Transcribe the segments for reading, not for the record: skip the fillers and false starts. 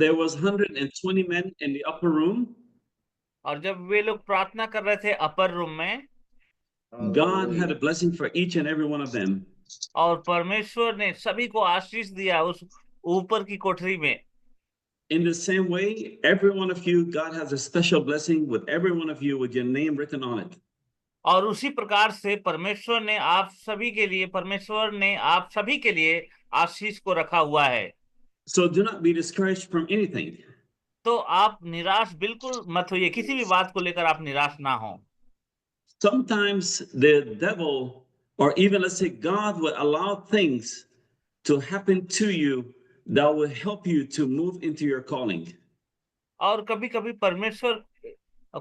there was 120 men in the upper room, और जब वे लोग प्रार्थना कर रहे थे अपर रूम में, God had a blessing for each and every one of them. और परमेश्वर ने सभी को आशीष दिया उस ऊपर की कोठरी में। In the same way, every one of you, God has a special blessing with every one of you with your name written on it. और उसी प्रकार से परमेश्वर ने आप सभी के लिए आशीष को रखा हुआ है। So do not be discouraged from anything. तो आप निराश बिल्कुल मत होइए, किसी भी बात को लेकर आप निराश ना हो। Sometimes the devil, or even let's say God, will allow things to happen to you that will help you to move into your calling. और कभी कभी परमेश्वर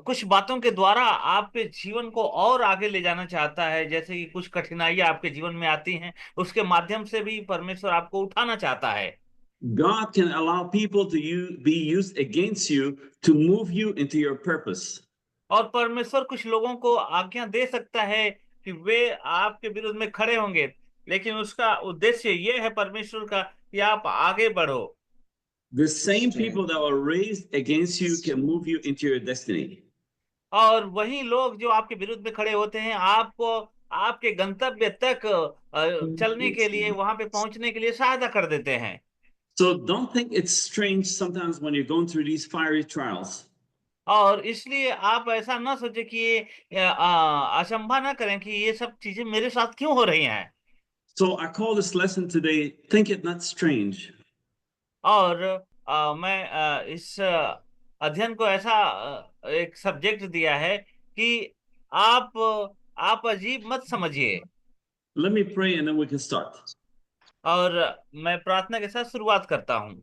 कुछ बातों के द्वारा आपके जीवन को और आगे ले जाना चाहता है, जैसे कि कुछ कठिनाइयां आपके जीवन में आती हैं, उसके माध्यम से भी परमेश्वर आपको उठाना चाहता है। God can allow people to be used against you to move you into your purpose. और परमेश्वर कुछ लोगों को आज्ञा दे सकता है कि वे आपके विरुद्ध में खड़े होंगे, लेकिन उसका उद्देश्य ये है परमेश्वर का कि आप आगे बढ़ो। The same people that were raised against you can move you into your destiny. और वही लोग जो आपके विरुद्ध में खड़े होते हैं, आपको आपके गंतव्य तक चलने के लिए, वहां पे पहुंचने के लिए सहायता कर देते हैं। So don't think it's strange sometimes when you're going through these fiery trials. और इसलिए आप ऐसा ना सोचे कि ये अचंभा ना करें कि ये सब चीजें मेरे साथ क्यों हो रही हैं। So I call this lesson today, think it not strange. और मैं इस अध्ययन को ऐसा एक सब्जेक्ट दिया है कि आप आप अजीब मत समझिए। Let me pray and then we can start. और मैं प्रार्थना के साथ शुरुआत करता हूँ।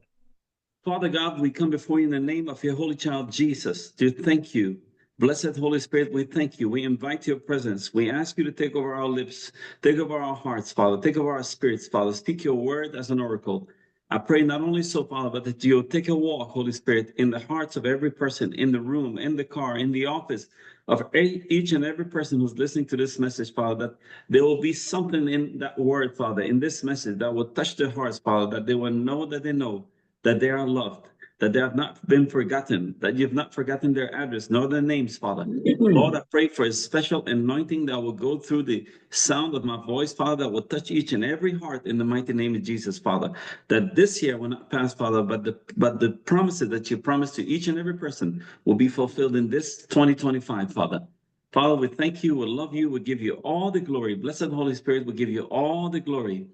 Father God, we come before you in the name of your holy child Jesus to thank you. Blessed Holy Spirit, we thank you. We invite your presence. We ask you to take over our lips, take over our hearts, Father, take over our spirits, Father. Speak your word as an oracle. I pray not only so, Father, but that you'll take a walk, Holy Spirit, in the hearts of every person, in the room, in the car, in the office, of each and every person who's listening to this message, Father, that there will be something in that word, Father, in this message that will touch their hearts, Father, that they will know that they are loved, that they have not been forgotten, that you've not forgotten their address, nor their names, Father. Lord, I pray for a special anointing that will go through the sound of my voice, Father, that will touch each and every heart in the mighty name of Jesus, Father. That this year will not pass, Father, but the promises that you promised to each and every person will be fulfilled in this 2025, Father. Father, we thank you, we love you, we give you all the glory. Blessed Holy Spirit, we give you all the glory.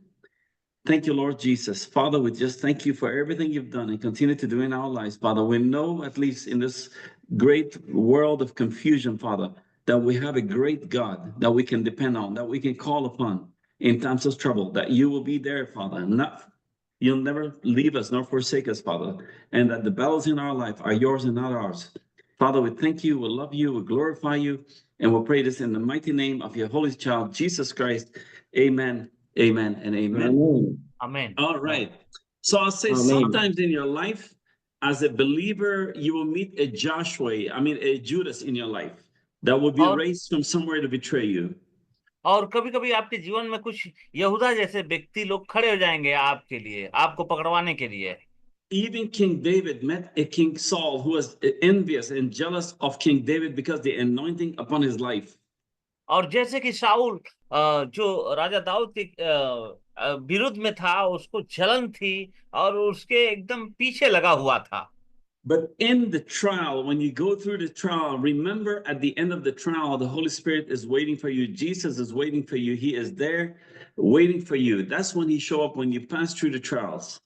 Thank you, Lord Jesus. Father, we just thank you for everything you've done and continue to do in our lives, Father. We know, at least in this great world of confusion, Father, that we have a great God that we can depend on, that we can call upon in times of trouble, that you will be there, Father. You'll never leave us nor forsake us, Father, and that the battles in our life are yours and not ours. Father, we thank you, we love you, we glorify you, and we'll pray this in the mighty name of your holy child, Jesus Christ. Amen. Amen and amen. Amen. All right. So I'll say sometimes in your life, as a believer, you will meet a a Judas in your life that will be और raised from somewhere to betray you. और कभी कभी आपके जीवन में कुछ यहूदा जैसे व्यक्ति लोग खड़े हो जाएंगे आपके लिए, आपको पकड़वाने के लिए। Even King David met a King Saul who was envious and jealous of King David because the anointing upon his life. और जैसे कि शाऊल जो राजा दाऊद के विरुद्ध में था, उसको जलन थी और उसके एकदम पीछे लगा हुआ था। But in the trial, when you go through the trial, remember at the end of the trial, the Holy Spirit is waiting for you. Jesus is waiting for you. He is there waiting for you. That's when he show up when you pass through the trials.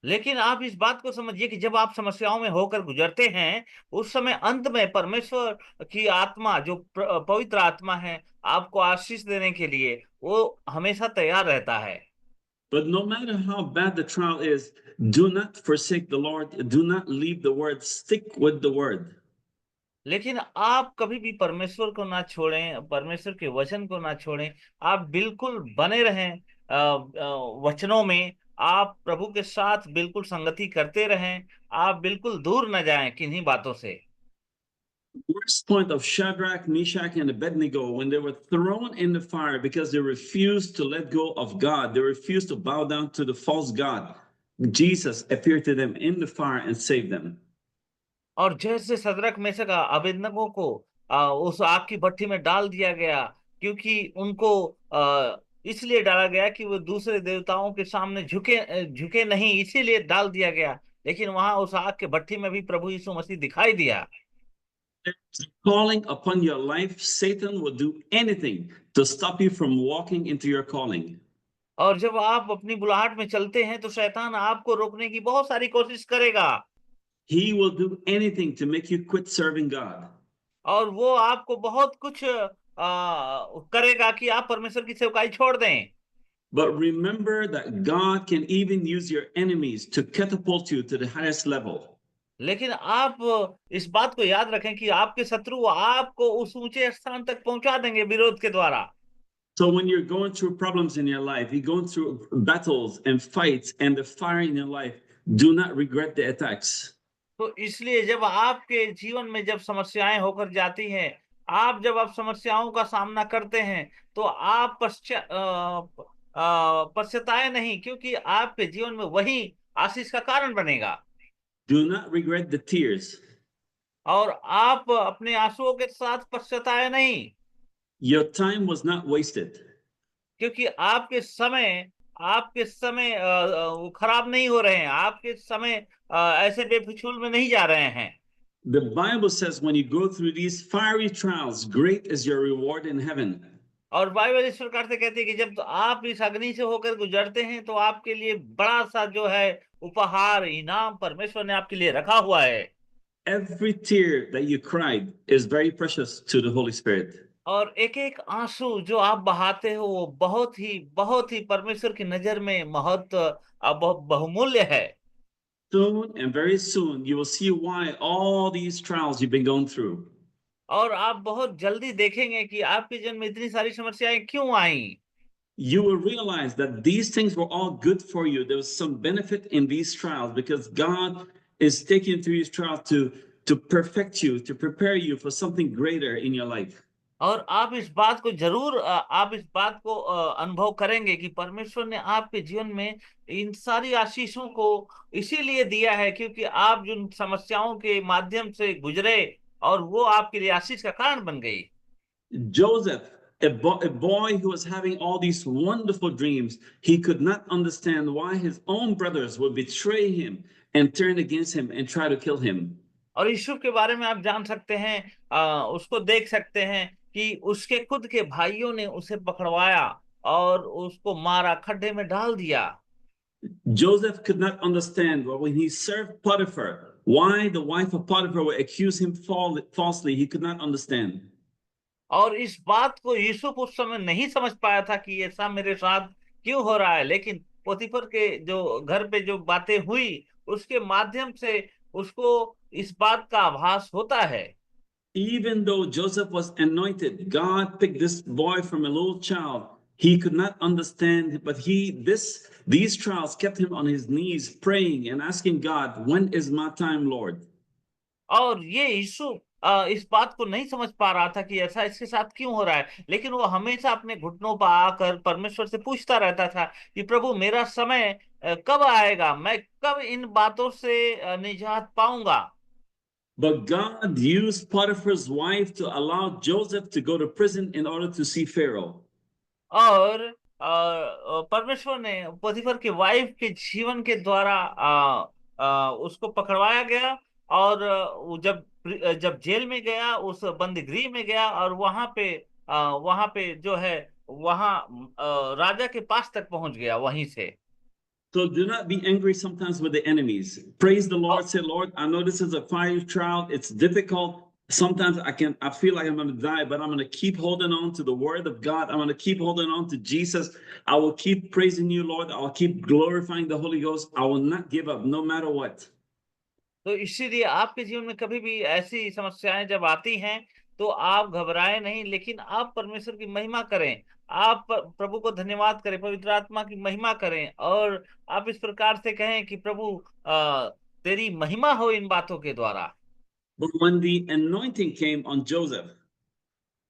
लेकिन आप इस बात को समझिए कि जब आप समस्याओं में होकर गुजरते हैं, उस समय अंत में परमेश्वर की आत्मा, जो पवित्र आत्मा है, आपको आशीष देने के लिए वो हमेशा तैयार रहता है। But no matter how bad the trial is, do not forsake the Lord. Do not leave the word. Stick with the word. लेकिन आप कभी भी परमेश्वर को ना छोड़ें, परमेश्वर के वचन को ना छोड़ें। आप बिल्कुल बने रहें वचनों में। आप प्रभु के साथ बिल्कुल संगति करते रहें। आप बिल्कुल दूर न जाएं किन्हीं बातों से। Worst point of Shadrach, Meshach, and Abednego when they were thrown in the fire because they refused to let go of God. They refused to bow down to the false God. Jesus appeared to them in the fire and saved them. और जैसे सदरक Meshach Abednego को उस आग की भट्ठी में डाल दिया गया, क्योंकि उनको इसलिए डाला गया कि वो दूसरे देवताओं के सामने झुके नहीं, इसीलिए डाल दिया गया। लेकिन वहां उस आग के भट्ठी में भी प्रभु यीशु मसीह दिखाई दिया। Calling upon your life, Satan will do anything to stop you from walking into your calling. और जब आप अपनी बुलाहट में चलते हैं तो शैतान आपको रोकने की बहुत सारी कोशिश करेगा, He will do anything to make you quit serving God. और वो आपको बहुत कुछ करेगा कि आप परमेश्वर की सेवकाई छोड़ दें। But remember that God can even use your enemies to catapult you to the highest level. लेकिन आप इस बात को याद रखें कि आपके शत्रु आपको उस ऊंचे स्थान तक पहुंचा देंगे विरोध के द्वारा। So when you're going through problems in your life, you're going through battles and fights and the fire in your life, do not regret the attacks. तो इसलिए जब आपके जीवन में जब समस्याएं होकर जाती हैं, जब आप समस्याओं का सामना करते हैं, तो आप पश्चाताए नहीं, क्योंकि आपके जीवन में वही आशीष का कारण बनेगा। Do not regret the tears. और आप अपने आंसुओं के साथ पश्चाताए नहीं, Your time was not wasted. क्योंकि आपके समय वो खराब नहीं हो रहे हैं, आपके समय ऐसे बेफिजूल में नहीं जा रहे हैं। The Bible says when you go through these fiery trials, great is your reward in heaven. और बाइबल इस प्रकार से कहती है कि जब आप इस अग्नि से होकर गुजरते हैं तो आपके लिए बड़ा सा जो है उपहार, इनाम परमेश्वर ने आपके लिए रखा हुआ है। Every tear that you cried is very precious to the Holy Spirit. और एक एक आंसू जो आप बहाते हो वो बहुत ही परमेश्वर की नजर में बहुमूल्य है। Soon and very soon, you will see why all these trials you've been going through. और आप बहुत जल्दी देखेंगे कि आपके जीवन में इतनी सारी समस्याएं क्यों आई। You will realize that these things were all good for you. There was some benefit in these trials because God is taking you through these trials to perfect you, to prepare you for something greater in your life. और आप इस बात को जरूर अनुभव करेंगे कि परमेश्वर ने आपके जीवन में इन सारी आशीषों को इसीलिए दिया है, क्योंकि आप जिन समस्याओं के माध्यम से गुजरे और वो आपके लिए आशीष का कारण बन गई। Joseph, a boy who was having all these wonderful dreams, he could not understand why his own brothers would betray him and turn against him and try to kill him. और यूसुफ के बारे में आप जान सकते हैं, उसको देख सकते हैं कि उसके खुद के भाइयों ने उसे पकड़वाया और उसको मारा, खड्डे में डाल दिया। Joseph could not understand when he served Potiphar, why the wife of Potiphar would accuse him falsely. He could not understand. और इस बात को यूसुफ उस समय नहीं समझ पाया था कि ऐसा मेरे साथ क्यों हो रहा है, लेकिन पोतीफर के जो घर पे जो बातें हुई उसके माध्यम से उसको इस बात का आभास होता है। Even though Joseph was anointed, God picked this boy from a little child. He could not understand, but these trials kept him on his knees praying and asking God, when is my time, Lord? और ये यीशु इस बात को नहीं समझ पा रहा था कि ऐसा इसके साथ क्यों हो रहा है, लेकिन वो हमेशा अपने घुटनों पर आकर परमेश्वर से पूछता रहता था कि प्रभु मेरा समय कब आएगा, मैं कब इन बातों से निजात पाऊंगा। But God used Potiphar's wife to allow Joseph to go to prison in order to see Pharaoh. और परमेश्वर ने पोतीफर की वाइफ के जीवन के द्वारा उसको पकड़वाया गया, और जब जेल में गया, उस बंदीगृह में गया, और वहां पे जो है वहां राजा के पास तक पहुंच गया वहीं से। So do not be angry sometimes with the enemies. Praise the Lord. Say, Lord, I know this is a fiery trial. It's difficult. Sometimes I feel like I'm going to die, but I'm going to keep holding on to the word of God. I'm going to keep holding on to Jesus. I will keep praising you, Lord. I will keep glorifying the Holy Ghost. I will not give up no matter what. तो इसीलिए आपके जीवन में कभी भी ऐसी समस्याएं जब आती हैं तो आप घबराएं नहीं, लेकिन आप परमेश्वर की महिमा करें, आप प्रभु को धन्यवाद करें, पवित्र आत्मा की महिमा करें, और आप इस प्रकार से कहें कि प्रभु तेरी महिमा हो इन बातों के द्वारा। But when the anointing came on Joseph,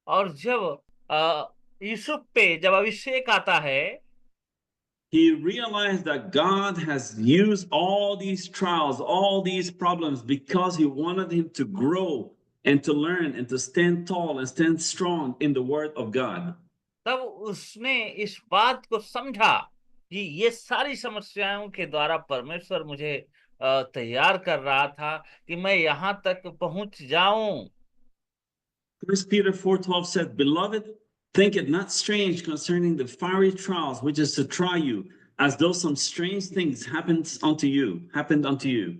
और जब यूसुफ पे जब अभिषेक आता है, He realized that God has used all these trials, all these problems, because He wanted him to grow and to learn and to stand tall and stand strong in the Word of God. तब उसने इस बात को समझा कि ये सारी समस्याओं के द्वारा परमेश्वर मुझे तैयार कर रहा था कि मैं यहाँ तक पहुंच जाऊं। 1 Peter 4:12 said, Beloved, think it not strange concerning the fiery trials which is to try you, as though some strange things happened unto you.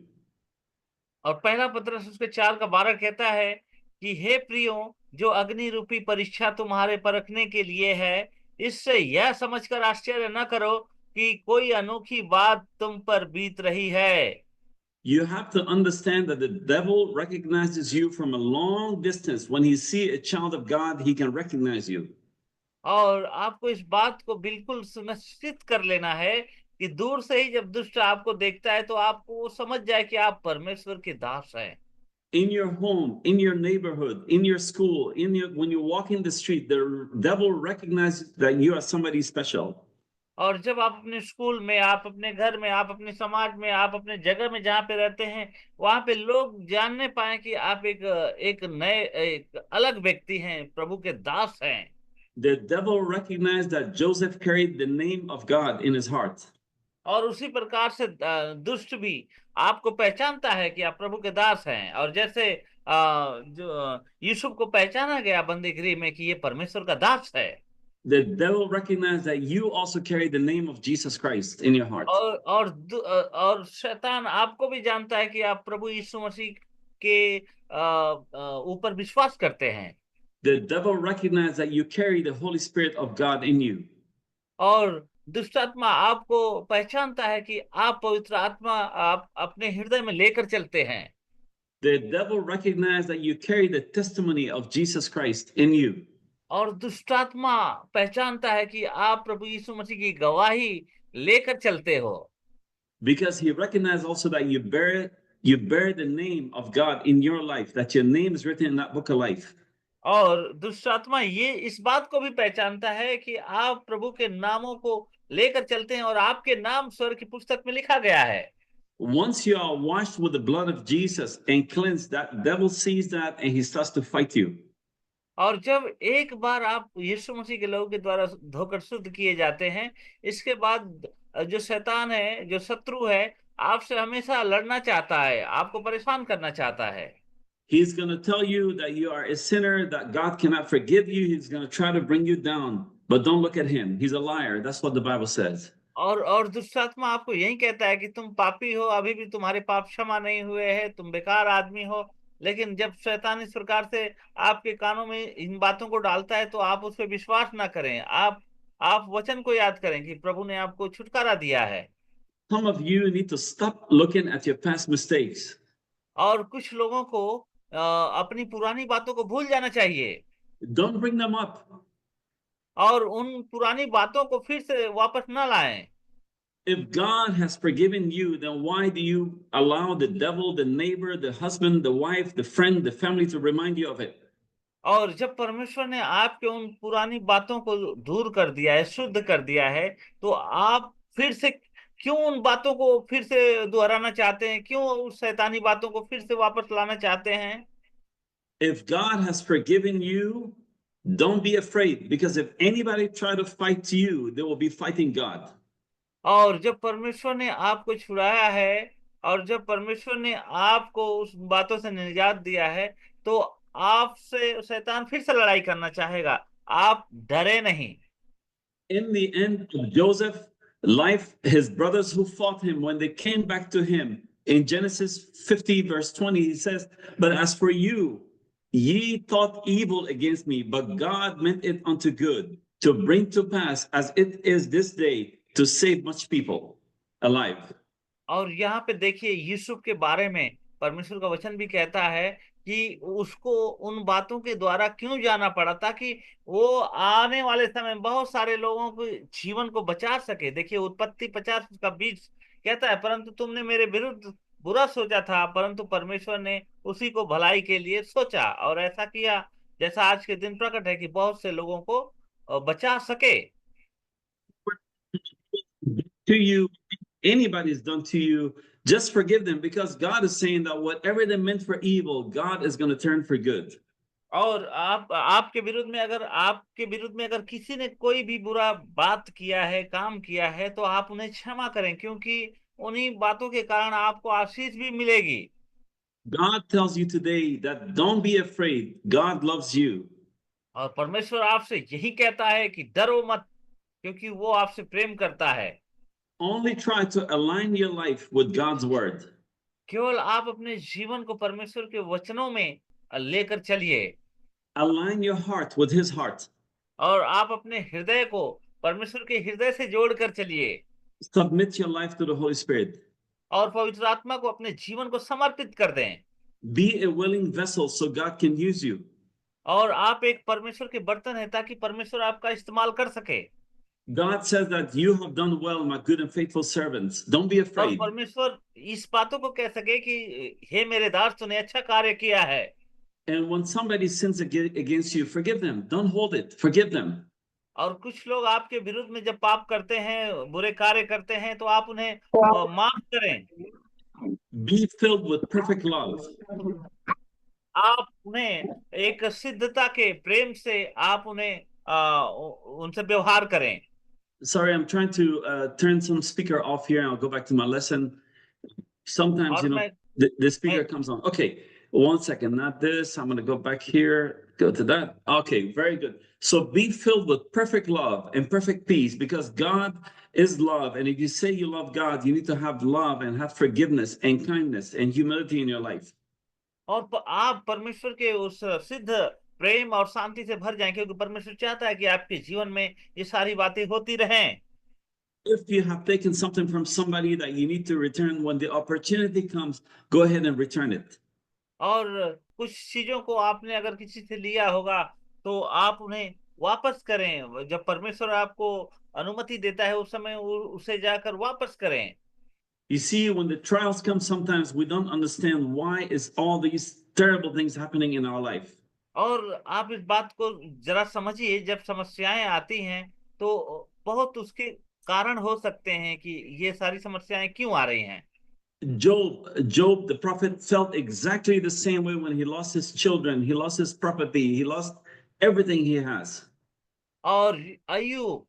और पहला पत्रस उसके 4 का 12 कहता है कि हे प्रियो, जो अग्नि रूपी परीक्षा तुम्हारे परखने के लिए है, इससे यह समझकर आश्चर्य न करो कि कोई अनोखी बात तुम पर बीत रही है। You have to understand that the devil recognizes you from a long distance. When he see a child of God, he can recognize you. और आपको इस बात को बिल्कुल सुनिश्चित कर लेना है कि दूर से ही जब दुष्ट आपको देखता है तो आपको वो समझ जाए कि आप परमेश्वर के दास हैं। In your home, in your neighborhood, in your school, when you walk in the street, the devil recognizes that you are somebody special. और जब आप अपने स्कूल में, आप अपने घर में, आप अपने समाज में, आप अपने जगह में जहाँ पे रहते हैं, वहां पे लोग जानने पाए कि आप एक अलग व्यक्ति हैं, प्रभु के दास हैं। The devil recognized that Joseph carried the name of God in his heart. और उसी प्रकार से दुष्ट भी आपको पहचानता है कि आप प्रभु के दास हैं। और जैसे जो यूसुफ को पहचाना गया बंदीगृह में कि ये परमेश्वर का दास है, The devil recognized that you also carry the name of Jesus Christ in your heart. और शैतान आपको भी जानता है कि आप प्रभु यीशु मसीह के ऊपर विश्वास करते हैं। The devil recognized that you carry the Holy Spirit of God in you. और दुष्ट आत्मा आपको पहचानता है कि आप पवित्र आत्मा आप अपने हृदय में लेकर चलते हैं। The devil recognized that you carry the testimony of Jesus Christ in you. और दुष्ट आत्मा पहचानता है कि आप प्रभु यीशु मसीह की गवाही लेकर चलते हो। Because he recognized also that you bear the name of God in your life, that your name is written in that book of life. और दुष्ट आत्मा ये इस बात को भी पहचानता है कि आप प्रभु के नामों को लेकर चलते हैं और आपके नाम स्वर्ग की पुस्तक में लिखा गया है। Once you are washed with the blood of Jesus and cleansed, that devil sees that and he starts to fight you. और जब एक बार आप यीशु मसीह के लहू के द्वारा धोकर शुद्ध किए जाते हैं, इसके बाद जो शैतान है, जो शत्रु है, आपसे हमेशा लड़ना चाहता है, आपको परेशान करना चाहता है। He's going to tell you that you are a sinner, that God cannot forgive you. He's going to try to bring you down, but don't look at him. He's a liar. That's what the Bible says. और दुष्ट आत्मा आपको यही कहता है कि तुम पापी हो, अभी भी तुम्हारे पाप क्षमा नहीं हुए हैं, तुम बेकार आदमी हो। लेकिन जब शैतान इस प्रकार से आपके कानों में इन बातों को डालता है तो आप उस पर विश्वास ना करें। आप वचन को याद करें कि प्रभु ने आपको छुटकारा दिया है। Some of you need to stop looking at your past mistakes. और कुछ लोगों को अपनी पुरानी बातों को भूल जाना चाहिए Don't bring them up. और उन पुरानी बातों को फिर से वापस ना लाएं। If God has forgiven you, then why do you allow the devil, the neighbor, the husband, the wife, the friend, the family to remind you of it? और जब परमेश्वर ने आपके उन पुरानी बातों को दूर कर दिया है, शुद्ध कर दिया है, तो आप फिर से क्यों उन बातों को फिर से दोहराना चाहते हैं? क्यों उस शैतानी बातों को फिर से वापस लाना चाहते हैं? If God has forgiven you, don't be afraid, because if anybody try to fight you, they will be fighting God. और जब परमेश्वर ने आपको छुड़ाया है और जब परमेश्वर ने आपको उस बातों से निजात दिया है, तो आपसे शैतान फिर से लड़ाई करना चाहेगा। आप डरे नहीं। In the end of Joseph's life, his brothers who fought him, when they came back to him in Genesis 50, verse 20, he says, But as for you, ye thought evil against me, but God meant it unto good, to bring to pass as it is this day, to save much people alive. और यहाँ पे देखिए यूसुफ के बारे में परमेश्वर का वचन भी कहता है कि उसको उन बातों के द्वारा क्यों जाना पड़ा, ताकि वो आने वाले समय में बहुत सारे लोगों को जीवन को बचा सके। देखिए उत्पत्ति 50 का 20 कहता है, परंतु तुमने मेरे विरुद्ध बुरा सोचा था, परंतु परमेश्वर ने उसी को भलाई के लिए सोचा और ऐसा किया, जैसा आज के दिन प्रकट है कि बहुत से लोगों को बचा सके। to you, anybody's done to you, just forgive them, because God is saying that whatever they meant for evil, God is going to turn for good. और आपके विरुद्ध में अगर किसी ने कोई भी बुरा बात किया है, काम किया है, तो आप उन्हें क्षमा करें, क्योंकि उन्हीं बातों के कारण आपको आशीष भी मिलेगी। God tells you today that don't be afraid. God loves you. और परमेश्वर आपसे यही कहता है कि डरो मत, क्योंकि वो आपसे प्रेम करता है। Only try to align your life with God's word. केवल आप अपने जीवन को परमेश्वर के वचनों में लेकर चलिए, Align your heart with His heart. और आप अपने हृदय को परमेश्वर के हृदय से जोड़कर चलिए, Submit your life to the Holy Spirit. और पवित्र आत्मा को अपने जीवन को समर्पित कर दें, Be a willing vessel so God can use you. और आप एक परमेश्वर के बर्तन हैं ताकि परमेश्वर आपका इस्तेमाल कर सके। God says that you have done well, my good and faithful servants. Don't be और afraid. परमेश्वर इस बातों को कह सके कि हे मेरे दास, तूने अच्छा कार्य किया है। And when somebody sins against you, forgive them. Don't hold it. Forgive them. और कुछ लोग आपके विरुद्ध में जब पाप करते हैं, बुरे कार्य करते हैं, तो आप उन्हें माफ करें। Be filled with perfect love. आप उन्हें एक सिद्धता के प्रेम से आप उन्हें उनसे व्यवहार करें। Sorry, I'm trying to turn some speaker off here, and I'll go back to my lesson. Sometimes, और you know, मैं the speaker comes on. Okay, 1 second, not this. I'm going to go back here, go to that. Okay, very good. So be filled with perfect love and perfect peace, because God is love. And if you say you love God, you need to have love and have forgiveness and kindness and humility in your life. और आप परमेश्वर के उस सिद्ध प्रेम और शांति से भर जाएं, क्योंकि परमेश्वर चाहता है कि आपके जीवन में ये सारी बातें होती रहें। If you have taken something from somebody that you need to return, when the opportunity comes, go ahead and return it. और कुछ चीजों को आपने अगर किसी से लिया होगा, तो आप उन्हें वापस करें। जब परमेश्वर आपको अनुमति देता है, उस समय उसे जाकर वापस करें। You see, when the trials come, sometimes we don't understand why is all these terrible things happening in our life. और आप इस बात को जरा समझिए, जब समस्याएं आती हैं, तो बहुत उसके कारण हो सकते हैं कि ये सारी समस्याएं क्यों आ रही हैं। Job, the prophet, felt exactly the same way when he lost his children, he lost his property, he lost everything he has. और अय्यूब,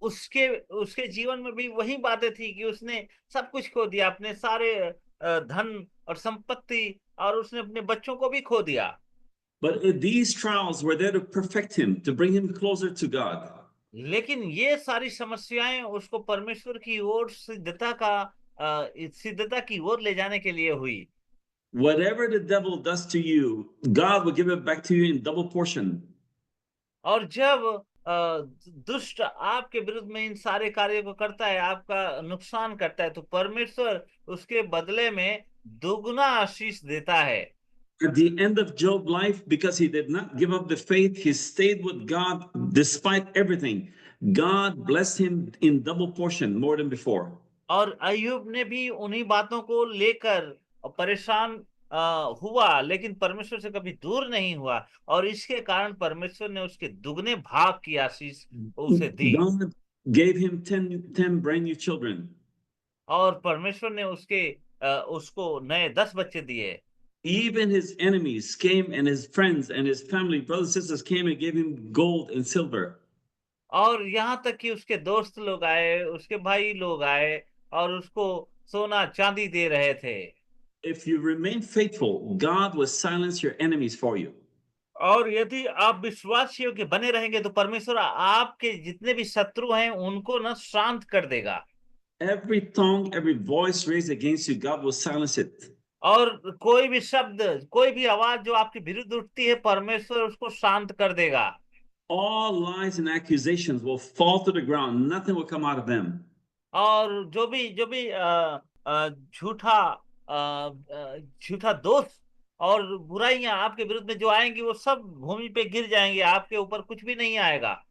उसके उसके जीवन में भी वही बातें थी कि उसने सब कुछ खो दिया, अपने सारे धन और संपत्ति, और उसने अपने बच्चों को भी खो दिया। But these trials were there to perfect him, to bring him closer to God. लेकिन ये सारी समस्याएं उसको परमेश्वर की ओर सिद्धता की ओर ले जाने के लिए हुई। Whatever the devil does to you, God will give it back to you in double portion. और जब दुष्ट आपके विरुद्ध में इन सारे कार्यों को करता है, आपका नुकसान करता है, तो परमेश्वर उसके बदले में दुगना आशीष देता है। At the end of Job's life, because he did not give up the faith, he stayed with God despite everything. God blessed him in double portion, more than before. और अय्यूब ने भी उन्हीं बातों को लेकर परेशान हुआ, लेकिन परमेश्वर से कभी दूर नहीं हुआ, और इसके कारण परमेश्वर ने उसके दुगने भाग की आशीष उसे दी। God gave him 10 brand new children. और परमेश्वर ने उसको नए 10 बच्चे दिए। Even his enemies came, and his friends and his family, brothers and sisters, came and gave him gold and silver. और यहाँ तक कि उसके दोस्त लोग आए, उसके भाई लोग आए, और उसको सोना चांदी दे रहे थे। If you remain faithful, God will silence your enemies for you. और यदि आप विश्वास योग्य बने रहेंगे, तो परमेश्वर आपके जितने भी शत्रु हैं उनको ना शांत कर देगा। Every tongue, every voice raised against you, God will silence it. और कोई भी शब्द, कोई भी आवाज जो आपके विरुद्ध उठती है, परमेश्वर उसको शांत कर देगा। All lies and accusations will fall to the ground. Nothing will come out of them. और जो भी झूठा दोष और बुराइयां आपके विरुद्ध में जो आएंगी, वो सब भूमि पे गिर जाएंगे, आपके ऊपर कुछ भी नहीं आएगा।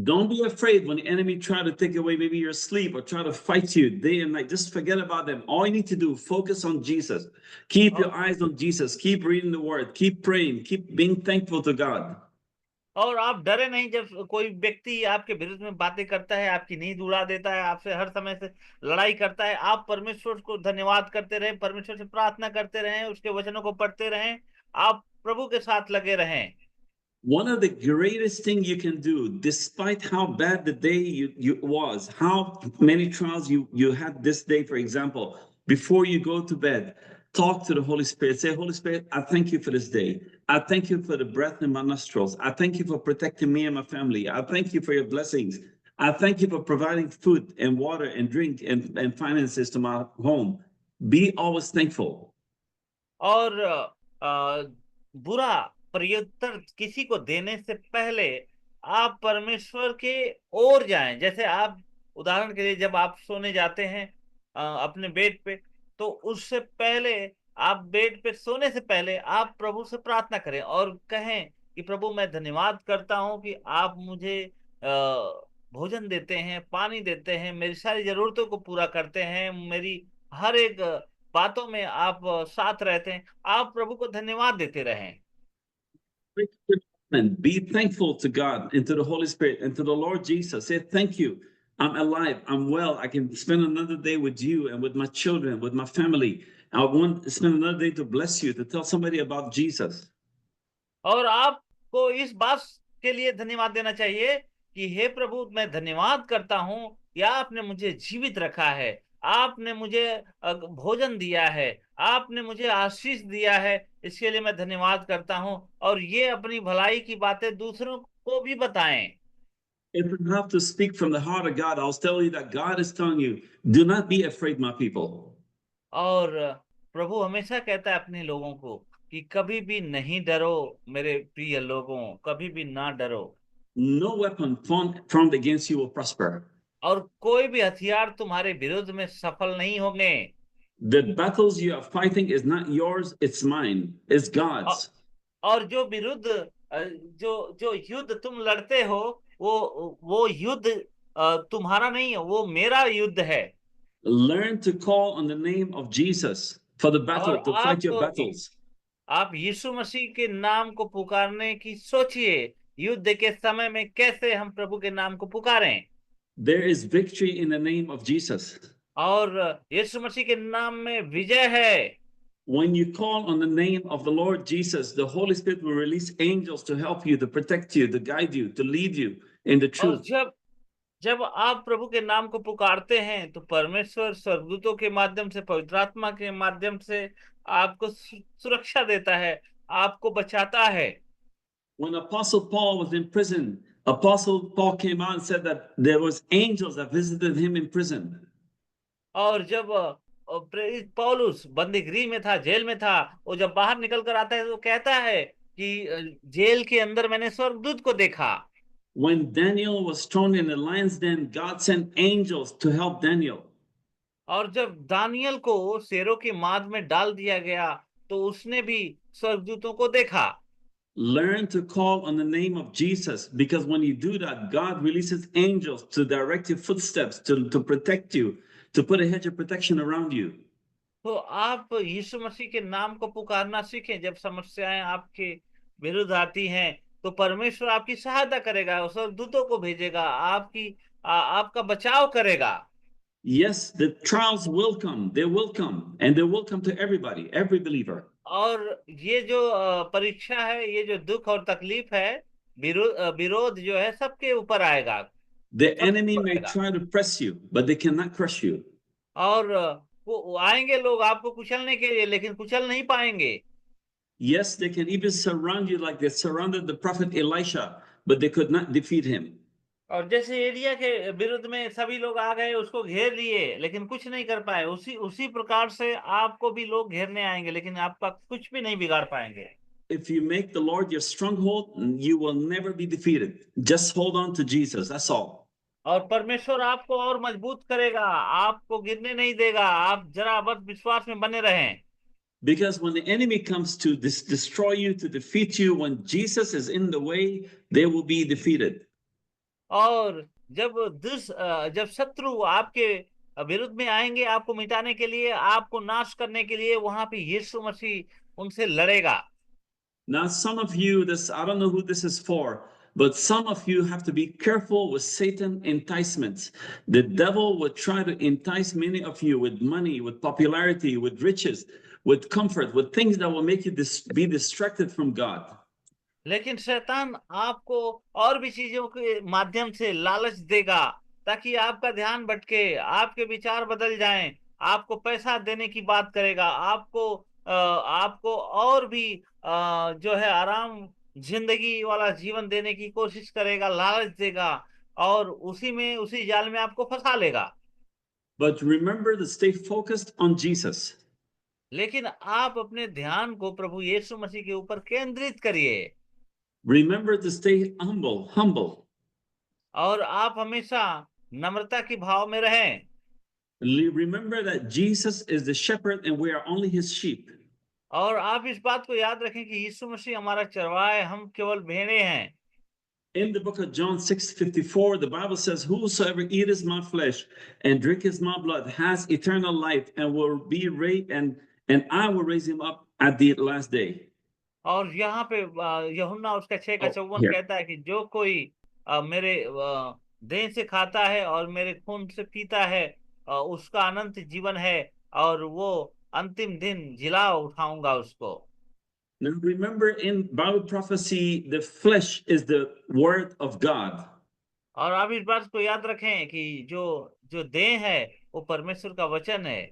Don't be afraid when the enemy try to take away maybe your sleep or try to fight you day and night. Just forget about them. All you need to do, focus on Jesus. Keep your eyes on Jesus. Keep reading the word. Keep praying. Keep being thankful to God. और आप डरे नहीं जब कोई व्यक्ति आपके विरुद्ध में बातें करता है, आपकी नींद उड़ा देता है, आपसे हर समय से लड़ाई करता है। आप परमेश्वर को धन्यवाद करते रहें, परमेश्वर से प्रार्थना करते रहें, उसके वचनों को पढ़ते रहें, आप प्रभु के साथ लगे रहें। One of the greatest thing you can do, despite how bad the day you was, how many trials you had this day, for example, before you go to bed, talk to the Holy Spirit. Say, Holy Spirit, I thank you for this day. I thank you for the breath in my nostrils. I thank you for protecting me and my family. I thank you for your blessings. I thank you for providing food and water and drink and finances to my home. Be always thankful. और बुरा प्रत्युत्तर किसी को देने से पहले आप परमेश्वर के ओर जाएं। जैसे आप उदाहरण के लिए जब आप सोने जाते हैं अपने बेड पे, तो उससे पहले आप बेड पे सोने से पहले आप प्रभु से प्रार्थना करें और कहें कि प्रभु मैं धन्यवाद करता हूं कि आप मुझे भोजन देते हैं, पानी देते हैं, मेरी सारी जरूरतों को पूरा करते हैं, मेरी हर एक बातों में आप साथ रहते हैं। आप प्रभु को धन्यवाद देते रहें। And be thankful to God and to the Holy Spirit and to the Lord Jesus. Say, thank you. I'm alive. I'm well. I can spend another day with you and with my children, with my family. I want to spend another day to bless you, to tell somebody about Jesus. और आपको इस बात के लिए धन्यवाद देना चाहिए कि हे प्रभु मैं धन्यवाद करता हूं कि आपने मुझे जीवित रखा है, आपने मुझे भोजन दिया है, आपने मुझे आशीष दिया है, इसके लिए मैं धन्यवाद करता हूं। और ये अपनी भलाई की बातें दूसरों को भी बताएं। If you have to speak from the heart of God, I'll tell you that God is telling you, do not be afraid, my people. और प्रभु हमेशा कहता है अपने लोगों को कि कभी भी नहीं डरो मेरे प्रिय लोगों, कभी भी ना डरो। No weapon formed against you will prosper. और कोई भी हथियार तुम्हारे विरुद्ध में सफल नहीं होंगे। The battles you are fighting is not yours, it's mine, it's God's. और जो विरुद्ध जो जो युद्ध तुम लड़ते हो, वो युद्ध तुम्हारा नहीं है, वो मेरा युद्ध है। Learn to call on the name of Jesus for the और battle, to fight your battles. आप यीशु मसीह के नाम को पुकारने की सोचिए। युद्ध के समय में कैसे हम प्रभु के नाम को पुकारें। There is victory in the name of Jesus. और यीशु मसीह के नाम में विजय है। When you call on the name of the Lord Jesus, the Holy Spirit will release angels to help you, to protect you, to guide you, to lead you in the और truth. जब जब आप प्रभु के नाम को पुकारते हैं तो परमेश्वर स्वर्गदूतों के माध्यम से, पवित्र आत्मा के माध्यम से आपको सुरक्षा देता है, आपको बचाता है। When Apostle Paul was in prison, Apostle Paul came out and said that there was angels that visited him in prison. और जब प्रेरित पौलुस बंदीगृह में था, जेल में था, वो जब बाहर निकल कर आता है तो कहता है कि जेल के अंदर मैंने स्वर्गदूत को देखा। When Daniel was thrown in the lion's den, God sent angels to help Daniel. और जब दानियल को शेरों की माद में डाल दिया गया तो उसने भी स्वर्गदूतों को देखा। Learn to call on the name of Jesus, because when you do that, God releases angels to direct your footsteps, to protect you, to put a hedge of protection around you. तो आप यीशु मसीह के नाम को पुकारना सीखें। जब समस्याएं आपके विरुद्ध आती हैं तो परमेश्वर आपकी सहायता करेगा, स्वर्गदूतों को भेजेगा, आपका बचाव करेगा। Yes, the trials will come. They will come. And they will come to everybody, every believer. और ये जो परीक्षा है, ये जो दुख और तकलीफ है, विरोध जो है सबके ऊपर आएगा, The सबके enemy ऊपर may आएगा। try to press you, but they cannot crush you. और वो आएंगे लोग आपको कुचलने के लिए, लेकिन कुचल नहीं पाएंगे। Yes, they can even surround you like they surrounded the prophet Elisha, but they could not defeat him. और जैसे एलिया के विरुद्ध में सभी लोग आ गए, उसको घेर लिए, लेकिन कुछ नहीं कर पाए, उसी उसी प्रकार से आपको भी लोग घेरने आएंगे, लेकिन आपका कुछ भी नहीं बिगाड़ पाएंगे। If you make the Lord your stronghold, you will never be defeated. Just hold on to Jesus. That's all. और परमेश्वर आपको और मजबूत करेगा, आपको गिरने नहीं देगा। आप जरा बस विश्वास में बने रहें। Because when the enemy comes to destroy you, to defeat you, when Jesus is in the way, they will be defeated. और जब शत्रु आपके विरुद्ध में आएंगे आपको मिटाने के लिए, आपको नाश करने के लिए, वहां पे यीशु मसीह उनसे लड़ेगा। Now, some of you, I don't know who this is for, But some of you have to be careful with Satan enticements. The devil will try to entice many of you with money, with popularity, with riches, with comfort, with things that will make you be distracted from God. लेकिन शैतान आपको और भी चीजों के माध्यम से लालच देगा ताकि आपका ध्यान भटके, आपके विचार बदल जाएं, आपको पैसा देने की बात करेगा, आपको और भी जो है आराम जिंदगी वाला जीवन देने की कोशिश करेगा, लालच देगा, और उसी में, उसी जाल में आपको फंसा लेगा। But remember to stay focused on Jesus. लेकिन आप अपने ध्यान को प्रभु यीशु मसीह के ऊपर केंद्रित करिए, Remember to stay humble. और आप हमेशा नम्रता की भाव में रहें। Remember that Jesus is the shepherd and we are only his sheep. और आप इस बात को याद रखें कि यीशु मसीह हमारा चरवाहा है, हम केवल भेड़ें हैं। In the book of John 6:54, the Bible says, whosoever eateth my flesh and drinketh my blood has eternal life and will be raised, and I will raise him up at the last day. और यहाँ पे यूहन्ना उसका 6:54 Here. कहता है कि जो कोई मेरे देह से खाता है और मेरे खून से पीता है, उसका अनंत जीवन है, और वो अंतिम दिन जिला उठाऊंगा उसको। Now remember, in Bible prophecy, the flesh is the word of God. और आप इस बात को याद रखें कि जो जो देह है वो परमेश्वर का वचन है।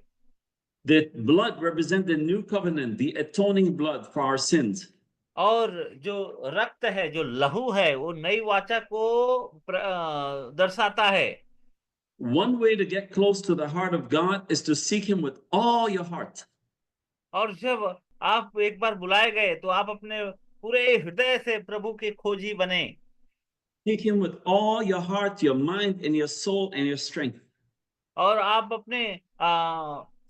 The blood represents the new covenant, the atoning blood for our sins. और जो रक्त है, जो लहू है, वो नई वाचा को दर्शाता है। One way to get close to the heart of God is to seek him with all your heart. और जब आप एक बार बुलाए गए तो आप अपने पूरे हृदय से प्रभु के खोजी बने। Seek him with all your heart, your mind, and your soul, and your strength. और आप अपने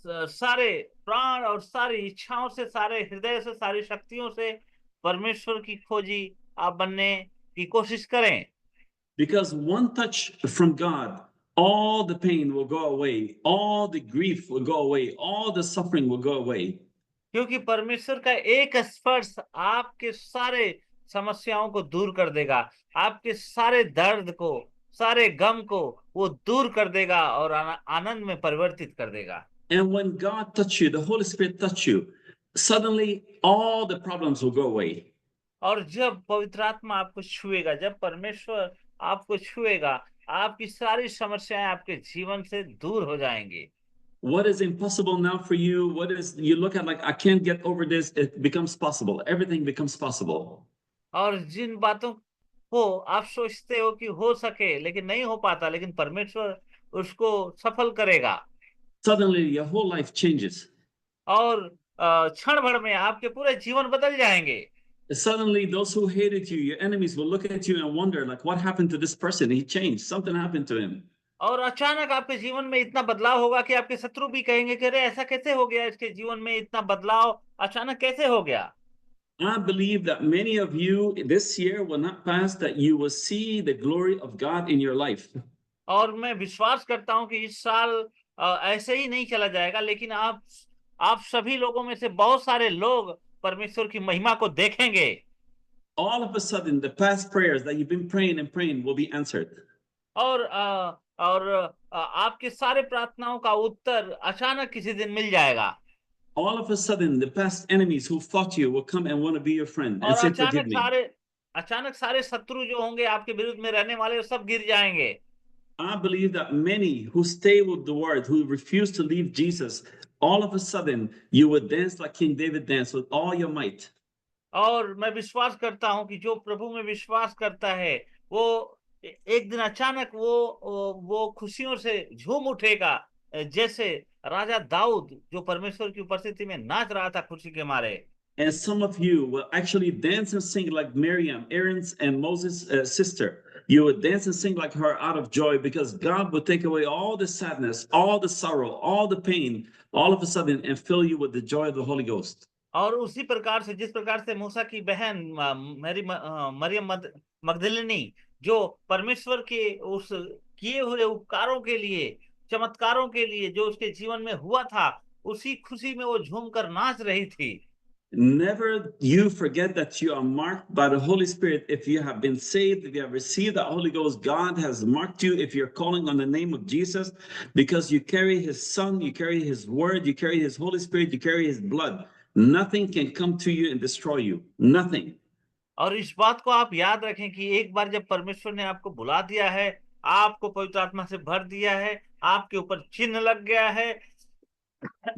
सारे प्राण और सारी इच्छाओं से, सारे हृदय से, सारी शक्तियों से परमेश्वर की खोजी आप बनने की कोशिश करें। Because one touch from God, all the pain will go away, all the grief will go away, all the suffering will go away. क्योंकि परमेश्वर का एक स्पर्श आपके सारे समस्याओं को दूर कर देगा, आपके सारे दर्द को, सारे गम को वो दूर कर देगा और आनंद में परिवर्तित कर देगा। And when God touch you, the Holy Spirit touch you, suddenly all the problems will go away. और जब पवित्र आत्मा आपको छुएगा, जब परमेश्वर आपको छुएगा, आपकी सारी समस्याएं आपके जीवन से दूर हो जाएंगी। What is impossible now for you, what is you look at like I can't get over this, it becomes possible. Everything becomes possible. और जिन बातों को आप सोचते हो कि हो सके लेकिन नहीं हो पाता, लेकिन परमेश्वर उसको सफल करेगा। Suddenly your whole life changes. और क्षण भर में आपके पूरे जीवन बदल जाएंगे। Suddenly those who hated you, your enemies, will look at you and wonder like what happened to this person? He changed, something happened to him. और अचानक आपके जीवन में इतना बदलाव होगा कि आपके शत्रु भी कहेंगे कि अरे ऐसा कैसे हो गया, इसके जीवन में इतना बदलाव अचानक कैसे हो गया। I believe that many of you this year will not pass, that you will see the glory of God in your life. और मैं विश्वास करता हूं कि इस साल ऐसे ही नहीं चला जाएगा, लेकिन आप सभी लोगों में से बहुत सारे लोग परमेश्वर की महिमा को देखेंगे। All of a sudden, the past prayers that you've been praying and praying will be answered. और आपके सारे प्रार्थनाओं का उत्तर अचानक किसी दिन मिल जाएगा। All of a sudden, the past enemies who fought you will come and want to be your friend and और say, forgive me. अचानक सारे शत्रु जो होंगे आपके विरुद्ध में रहने वाले, सब गिर जाएंगे। I believe that many who stay with the word, who refuse to leave Jesus, all of a sudden you would dance like King David danced with all your might. और मैं विश्वास करता हूं कि जो प्रभु में विश्वास करता है वो एक दिन अचानक वो खुशियों से झूम उठेगा, जैसे राजा दाऊद जो परमेश्वर की उपस्थिति में नाच रहा था खुशी के मारे। And some of you will actually dance and sing like Miriam, Aaron's and Moses' sister. You would dance and sing like her out of joy because God would take away all the sadness, all the sorrow, all the pain, all of a sudden, and fill you with the joy of the Holy Ghost. और उसी प्रकार से, जिस प्रकार से मूसा की बहन मरियम मगदलिनी जो परमेश्वर के उस किए हुए उपकारों के लिए, चमत्कारों के लिए जो उसके जीवन में हुआ था, उसी खुशी में वो झूमकर नाच रही थी। Never you forget that you are marked by the Holy Spirit. If you have been saved, if you have received the Holy Ghost, God has marked you. If you're calling on the name of Jesus, because you carry his son, you carry his word, you carry his Holy Spirit, you carry his blood. Nothing can come to you and destroy you. Nothing. और इस बात को आप याद रखें कि एक बार जब परमेश्वर ने आपको बुला दिया है, आपको पवित्र आत्मा से भर दिया है, आपके ऊपर चिन्ह लग गया है,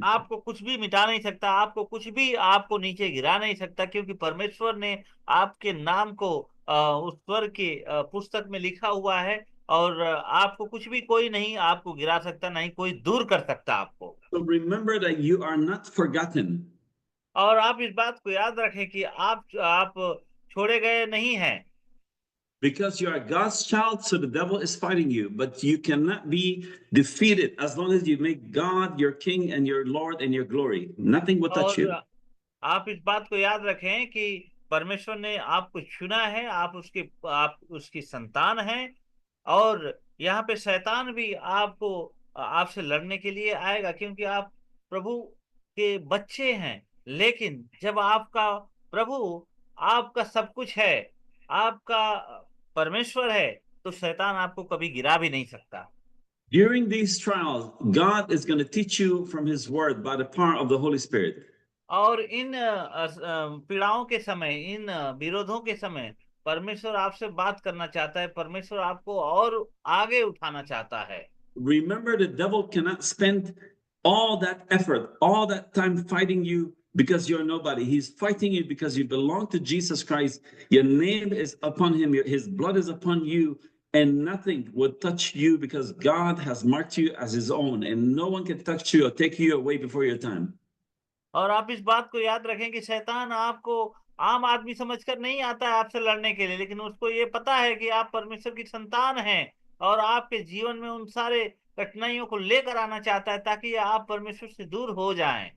आपको कुछ भी मिटा नहीं सकता, आपको कुछ भी आपको नीचे गिरा नहीं सकता, क्योंकि परमेश्वर ने आपके नाम को उस स्वर्ग की पुस्तक में लिखा हुआ है। और आपको कुछ भी कोई नहीं आपको गिरा सकता, नहीं कोई दूर कर सकता आपको। So remember that you are not forgotten. और आप इस बात को याद रखें कि आप छोड़े गए नहीं हैं। Because you are God's child, so the devil is fighting you, but you cannot be defeated as long as you make God your king and your Lord and your glory. Nothing will touch और you. आप इस बात को याद रखें कि परमेश्वर ने आपको चुना है, आप उसकी संतान हैं। और यहाँ पे शैतान भी आपको आपसे लड़ने के लिए आएगा, क्योंकि आप प्रभु के बच्चे हैं। लेकिन जब आपका प्रभु आपका सब कुछ है, आपका परमेश्वर है, तो शैतान आपको कभी गिरा भी नहीं सकता। During these trials, God is going to teach you from his word by the power of the Holy Spirit. और इन पीड़ाओं के समय, इन विरोधों के समय परमेश्वर आपसे बात करना चाहता है, परमेश्वर आपको और आगे उठाना चाहता है। Remember, the devil cannot spend all that effort, all that time fighting you because you're nobody. He's fighting you because you belong to Jesus Christ. Your name is upon him, his blood is upon you, and nothing will touch you because God has marked you as his own, and no one can touch you or take you away before your time. और आप इस बात को याद रखें कि शैतान आपको आम आदमी समझकर नहीं आता है आपसे लड़ने के लिए, लेकिन उसको ये पता है कि आप परमेश्वर की संतान हैं, और आपके जीवन में उन सारे कठिनाइयों को लेकर आना चाहता है ताकि आप परमेश्वर से दूर हो जाएं।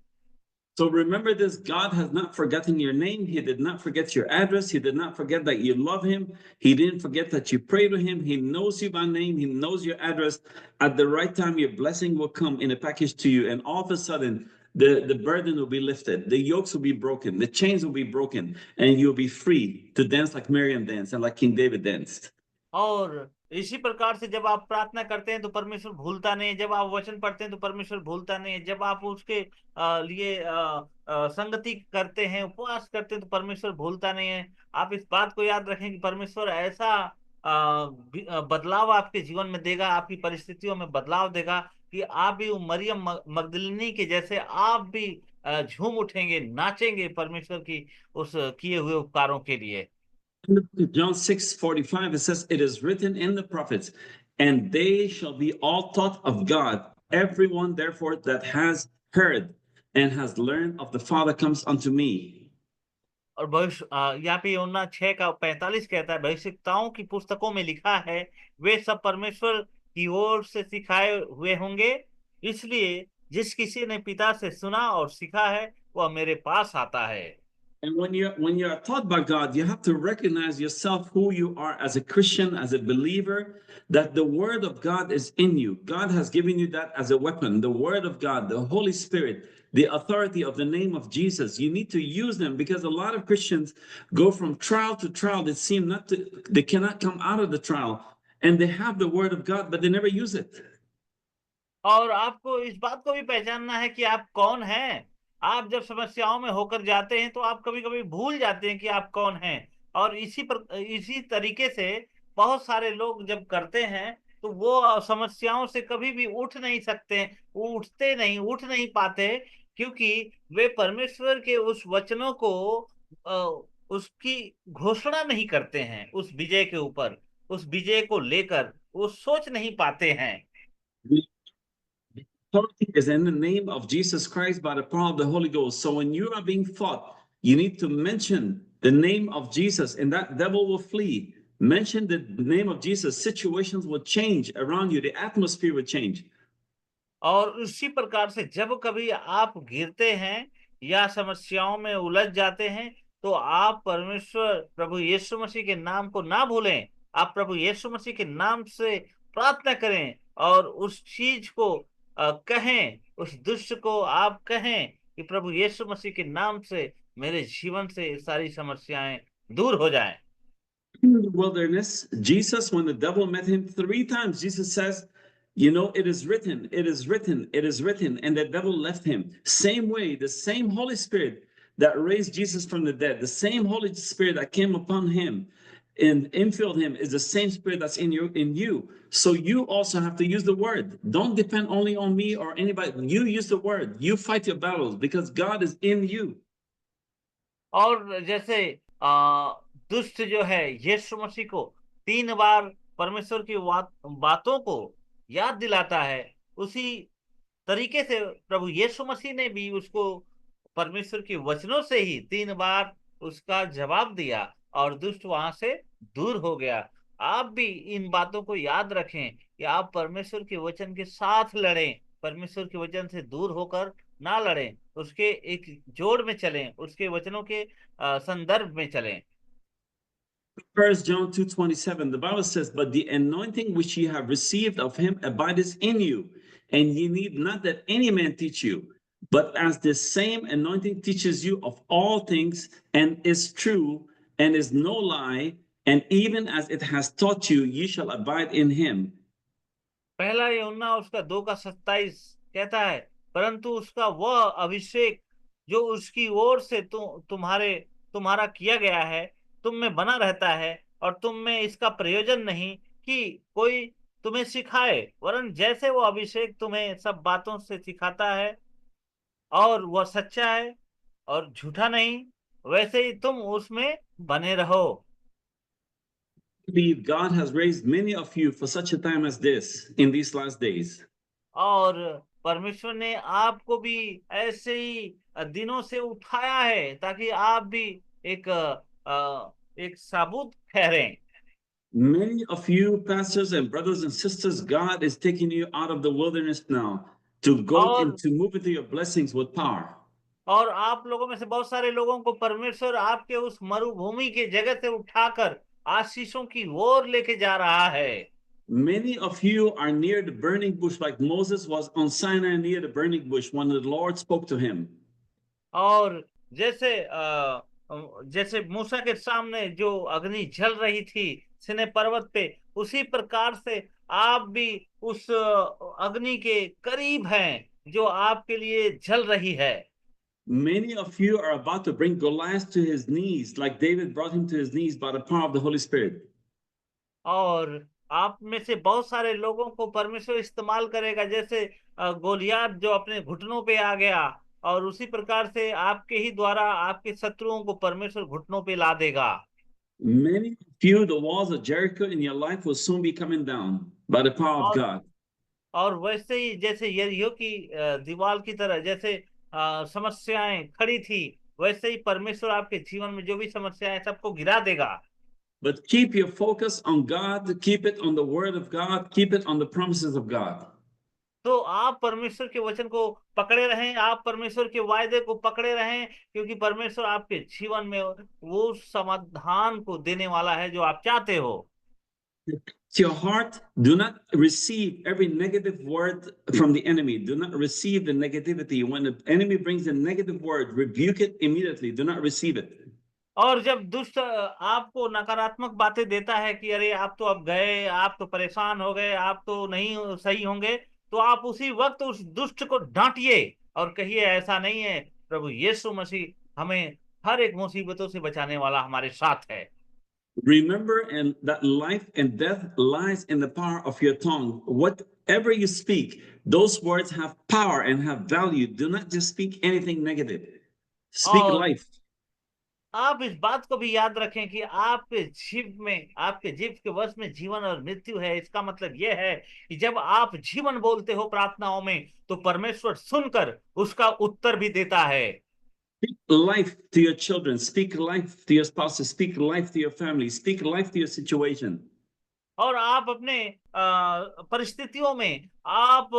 So remember this, God has not forgotten your name. He did not forget your address. He did not forget that you love him. He didn't forget that you pray to him. He knows you by name. He knows your address. At the right time, your blessing will come in a package to you. And all of a sudden, the burden will be lifted. The yokes will be broken. The chains will be broken. And you'll be free to dance like Miriam danced and like King David danced. और इसी प्रकार से जब आप प्रार्थना करते हैं तो परमेश्वर भूलता नहीं है, जब आप वचन पढ़ते हैं तो परमेश्वर भूलता नहीं है, जब आप उसके लिए संगति करते हैं, उपवास करते हैं, तो परमेश्वर भूलता नहीं है। आप इस बात को याद रखें कि परमेश्वर ऐसा बदलाव आपके जीवन में देगा, आपकी परिस्थितियों में बदलाव देगा, कि आप भी मरियम मगदलिनी के जैसे आप भी झूम उठेंगे, नाचेंगे परमेश्वर की उस किए हुए उपकारों के लिए। John 6:45, it says, it is written in the prophets, and they shall be all taught of God. Everyone, therefore, that has heard and has learned of the Father comes unto me. और भविष्य यहाँ पे यूहन्ना 6:45 कहता है, भविष्यवक्ताओं की पुस्तकों में लिखा है, वे सब परमेश्वर की ओर से सिखाए हुए होंगे, इसलिए जिस किसी ने पिता से सुना और सीखा है वह मेरे पास आता है। And when you're taught by God, you have to recognize yourself who you are as a Christian, as a believer, that the word of God is in you. God has given you that as a weapon, the word of God, the Holy Spirit, the authority of the name of Jesus. You need to use them, because a lot of Christians go from trial to trial. They cannot come out of the trial, and they have the word of God, but they never use it. और आपको इस बात को भी पहचानना है कि आप कौन हैं। आप जब समस्याओं में होकर जाते हैं तो आप कभी कभी भूल जाते हैं कि आप कौन हैं। और इसी तरीके से बहुत सारे लोग जब करते हैं तो वो समस्याओं से कभी भी उठ नहीं सकते, वो उठ नहीं पाते, क्योंकि वे परमेश्वर के उस वचनों को उसकी घोषणा नहीं करते हैं, उस विजय के ऊपर, उस विजय को लेकर वो सोच नहीं पाते हैं। Authority is in the name of Jesus Christ by the power of the Holy Ghost. So when you are being fought, you need to mention the name of Jesus, and that devil will flee. Mention the name of Jesus, situations will change around you, the atmosphere will change. और उसी प्रकार से जब कभी आप गिरते हैं या समस्याओं में उलझ जाते हैं, तो आप परमेश्वर प्रभु यीशु मसीह के नाम को ना भूलें। आप प्रभु यीशु मसीह के नाम से प्रार्थना करें और उस चीज को कहें, उस दुष्ट को आप कहें कि प्रभु यीशु मसीह के नाम से मेरे जीवन से सारी समस्याएं दूर हो जाएं। In the wilderness, Jesus, when the devil met him 3 times, Jesus says, it is written, it is written, it is written, and the devil left him. Same way, the same Holy Spirit that raised Jesus from the dead, the same Holy Spirit that came upon him and infilled him is the same spirit that's in you. So you also have to use the word. Don't depend only on me or anybody. You use the word. You fight your battles because God is in you. और जैसे आ, दुष्ट जो है यीशु मसीह को 3 बार परमेश्वर की बातों को याद दिलाता है, उसी तरीके से प्रभु यीशु मसीह ने भी उसको परमेश्वर के वचनों से ही 3 बार उसका जवाब दिया और दुष्ट वहां से दूर हो गया। आप भी इन बातों को याद रखें कि आप परमेश्वर के वचन के साथ लड़ें, परमेश्वर के वचन से दूर होकर ना लड़ें, उसके एक जोड़ में चलें, उसके वचनों के संदर्भ में चलें। 1 John 2:27, the Bible says, "But the anointing which ye have received of him abideth in you, and ye need not that any man teach you. But as the same anointing teaches you of all things, and is true, and is no lie, and even as it has taught you, ye shall abide in him." पहला यूहन्ना उसका 2 का 27 कहता है, परंतु उसका वह अभिषेक जो उसकी ओर से तुम्हारा किया गया है तुम में बना रहता है, और तुम में इसका प्रयोजन नहीं कि कोई तुम्हें सिखाए, वरन जैसे वो अभिषेक तुम्हें सब बातों से सिखाता है और वह सच्चा है और झूठा नहीं, वैसे ही तुम उसमें बने रहो। I believe God has raised many of you for such a time as this in these last days. और परमेश्वर ने आपको भी ऐसे ही दिनों से उठाया है ताकि आप भी एक साबुत ठहरें। Many of you, pastors and brothers and sisters, God is taking you out of the wilderness now to go और and to move into your blessings with power. और आप लोगों में से बहुत सारे लोगों को परमेश्वर आपके उस मरुभूमि के जगह से उठाकर आशीषों की ओर लेके जा रहा है। Many of you are near the burning bush, like Moses was on Sinai near the burning bush when the Lord spoke to him. और जैसे मूसा के सामने जो अग्नि जल रही थी सिने पर्वत पे, उसी प्रकार से आप भी उस अग्नि के करीब हैं जो आपके लिए जल रही है। Many of you are about to bring Goliath to his knees, like David brought him to his knees by the power of the Holy Spirit. और आप में से बहुत सारे लोगों को परमेश्वर इस्तेमाल करेगा, जैसे गोलियात जो अपने घुटनों पे आ गया, और उसी प्रकार से आपके ही द्वारा आपके शत्रुओं को परमेश्वर घुटनों पे ला देगा। Many of you, the walls of Jericho in your life will soon be coming down by the power of और God. और वैसे ही जैसे यरीहो की दीवार की तरह जैसे समस्याएं खड़ी थी, वैसे ही परमेश्वर आपके जीवन में जो भी समस्याएं सबको गिरा देगा। But keep your focus on God, keep it on the word of God, keep it on the promises of God. तो आप परमेश्वर के वचन को पकड़े रहें, आप परमेश्वर के वायदे को पकड़े रहें, क्योंकि परमेश्वर आपके जीवन में वो समाधान को देने वाला है जो आप चाहते हो। To your heart, do not receive every negative word from the enemy. Do not receive the negativity. When the enemy brings a negative word, rebuke it immediately. Do not receive it. और जब दुष्ट आपको नकारात्मक बातें देता है कि अरे आप तो अब गए, आप तो परेशान हो गए, आप तो नहीं सही होंगे, तो आप उसी वक्त उस दुष्ट को डांटिए और कहिए ऐसा नहीं है, प्रभु यीशु मसीह हमें हर एक मुसीबतों से बचाने वाला हमारे साथ है। Remember, and that life and death lies in the power of your tongue. Whatever you speak, those words have power and have value. Do not just speak anything negative. Speak और life. आप इस बात को भी याद रखें कि आपके जीव के वश में जीवन और मृत्यु है। इसका मतलब यह है कि जब आप जीवन बोलते हो प्रार्थनाओं में, तो परमेश्वर सुनकर उसका उत्तर भी देता है। Speak life to your children. Speak life to your spouses. Speak life to your family. Speak life to your situation. और आप अपने परिस्थितियों में आप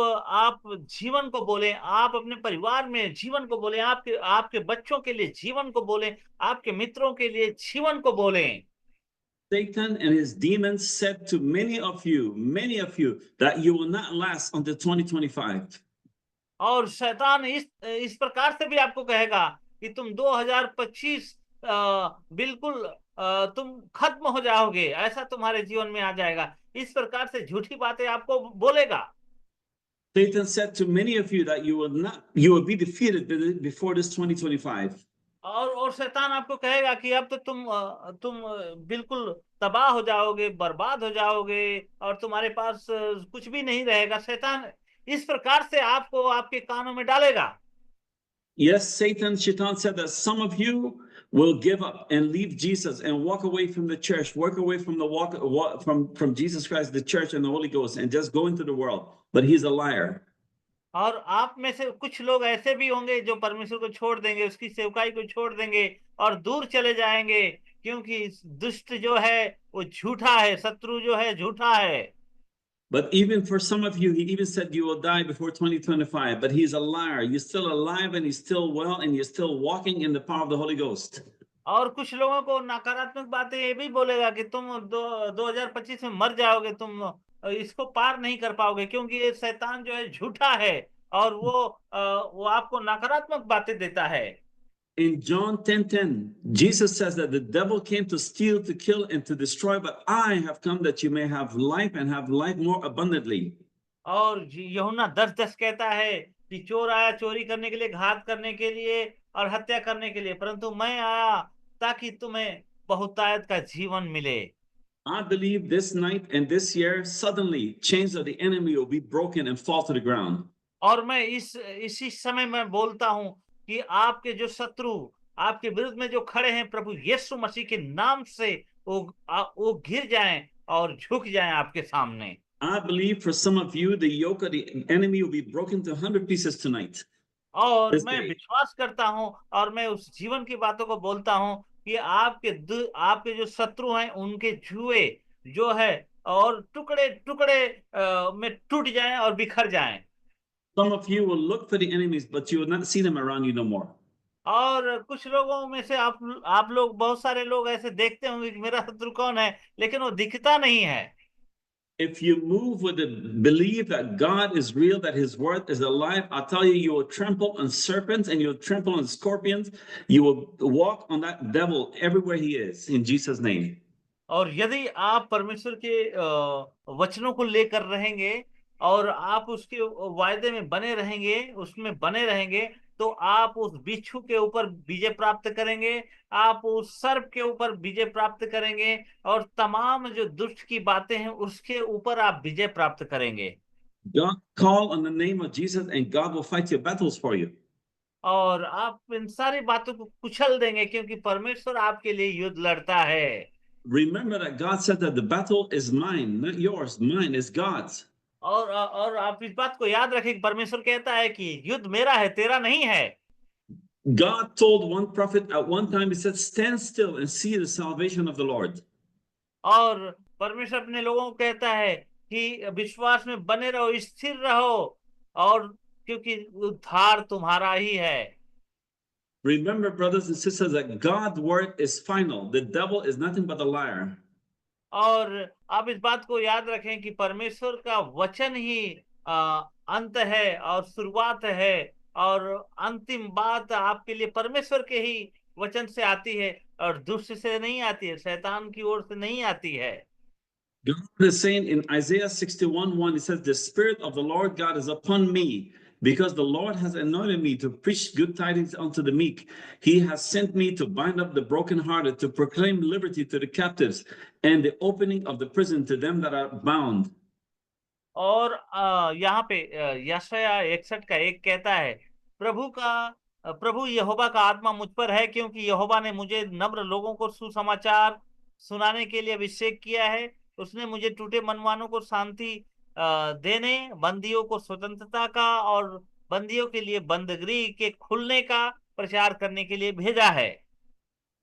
जीवन को बोलें, आप अपने परिवार में जीवन को बोलें, आपके आपके बच्चों के लिए जीवन को बोलें, आपके मित्रों के लिए जीवन को बोलें। Satan and his demons said to many of you, that you will not last until 2025. और शैतान इस प्रकार से भी आपको कहेगा कि तुम 2025 बिल्कुल तुम खत्म हो जाओगे, ऐसा तुम्हारे जीवन में आ जाएगा। इस प्रकार से झूठी बातें आपको बोलेगा। Satan said to many of you that you will be defeated before this 2025. और शैतान आपको कहेगा कि अब तो तुम बिल्कुल तबाह हो जाओगे, बर्बाद हो जाओगे, और तुम्हारे पास कुछ भी नहीं रहेगा। शैतान इस प्रकार से आपको आपके कानों में डालेगा। Yes, Shaitan said that some of you will give up and leave Jesus and walk away from the church, walk away from the from Jesus Christ, the church, and the Holy Ghost, and just go into the world. But he's a liar. और आप में से कुछ लोग ऐसे भी होंगे जो परमेश्वर को छोड़ देंगे, उसकी सेवकाई को छोड़ देंगे और दूर चले जाएंगे, क्योंकि दुष्ट जो है वो झूठा है, शत्रु जो है झूठा है। But even for some of you, he even said you will die before 2025. But he's a liar. You're still alive and he's still well and you're still walking in the power of the Holy Ghost. और कुछ लोगों को नकारात्मक बातें ये भी बोलेगा कि तुम 2025 में मर जाओगे, तुम इसको पार नहीं कर पाओगे, क्योंकि ये शैतान जो है झूठा है और वो आपको नकारात्मक बातें देता है। In John 10:10, Jesus says that the devil came to steal, to kill, and to destroy, but I have come that you may have life and have life more abundantly. और यूहन्ना 10:10 कहता है कि चोर आया चोरी करने के लिए, घात करने के लिए और हत्या करने के लिए, परंतु मैं आया ताकि तुम्हें बहुतायत का जीवन मिले। I believe this night and this year, suddenly chains of the enemy will be broken and fall to the ground. और मैं इसी समय में बोलता हूं कि आपके जो शत्रु आपके विरुद्ध में जो खड़े हैं, प्रभु यीशु मसीह के नाम से वो गिर जाएं और झुक जाएं आपके सामने। I believe for some of you, the yoke of the enemy will be broken to 100 pieces tonight. और This मैं day. विश्वास करता हूं और मैं उस जीवन की बातों को बोलता हूं कि आपके जो शत्रु हैं उनके जुए जो है और टुकड़े टुकड़े में टूट जाएं और बिखर जाएं। Some of you will look for the enemies, but you will not see them around you no more. और कुछ लोगों में से आप लोग, बहुत सारे लोग ऐसे देखते होंगे कि मेरा शत्रु कौन है, लेकिन वो दिखता नहीं है। If you move with the belief that God is real, that his word is alive, I'll tell you, you will trample on serpents and you'll trample on scorpions. You will walk on that devil everywhere he is, in Jesus' name. और यदि आप परमेश्वर के वचनों को लेकर रहेंगे और आप उसके वायदे में बने रहेंगे, उसमें बने रहेंगे, तो आप उस बिच्छू के ऊपर विजय प्राप्त करेंगे, आप उस सर्प के ऊपर विजय प्राप्त करेंगे, और तमाम जो दुष्ट की बातें हैं उसके ऊपर आप विजय प्राप्त करेंगे। God call on the name of Jesus and God will fight your battles for you. और आप इन सारी बातों को कुचल देंगे, क्योंकि परमेश्वर आपके लिए युद्ध लड़ता है। Remember that God said that the battle is mine, not yours. Mine is God's. और आप इस बात को याद रखें कि परमेश्वर कहता है कि युद्ध मेरा है, तेरा नहीं है। God told one prophet at one time, he said, stand still and see the salvation of the Lord. और परमेश्वर अपने लोगों को कहता है कि विश्वास में बने रहो, स्थिर रहो, और क्योंकि उद्धार तुम्हारा ही है। Remember, brothers and sisters, that God's word is final. The devil is nothing but a liar. और आप इस बात को याद रखें कि परमेश्वर का वचन ही अंत है और शुरुआत है, और अंतिम बात आपके लिए परमेश्वर के ही वचन से आती है और दुष्ट से नहीं आती है, शैतान की ओर से नहीं आती है। God is saying in Isaiah 61:1, it says, the Spirit of the Lord God is upon me, because the Lord has anointed me to preach good tidings unto the meek. He has sent me to bind up the brokenhearted, to proclaim liberty to the captives, and the opening of the prison to them that are bound. और यहाँ पे यशायाह 61:1 कहता है, प्रभु यहोवा का आत्मा मुझ पर है, क्योंकि यहोवा ने मुझे नम्र लोगों को सुसमाचार सुनाने के लिए अभिषेक किया है। उसने मुझे टूटे मनवानों को शांति देने, बंदियों को स्वतंत्रता का और बंदियों के लिए बंदगृह के खुलने का प्रचार करने के लिए भेजा है।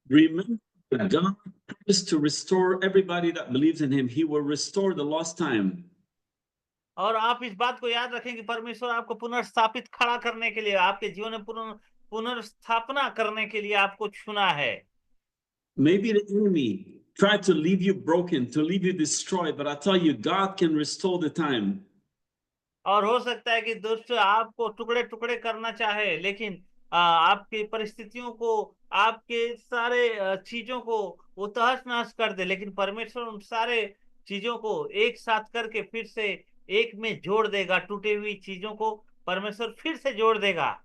Remember that God promised to restore everybody that believes in him. He will restore the lost time. और आप इस बात को याद रखें कि परमेश्वर आपको पुनर्स्थापित खड़ा करने के लिए, आपके जीवन में पुनर्स्थापना करने के लिए आपको चुना है। Maybe the enemy tried to leave you broken, to leave you destroyed, but I tell you, God can restore the time. और हो सकता है कि दुष्ट आपको टुकड़े टुकड़े करना चाहे, लेकिन आपकी परिस्थितियों को, आपके सारे चीजों को वो तहस नहस कर दे, लेकिन परमेश्वर उन सारे चीजों को एक साथ करके फिर से एक में जोड़ देगा। टूटी हुई चीजों को परमेश्वर फिर से जोड़ देगा।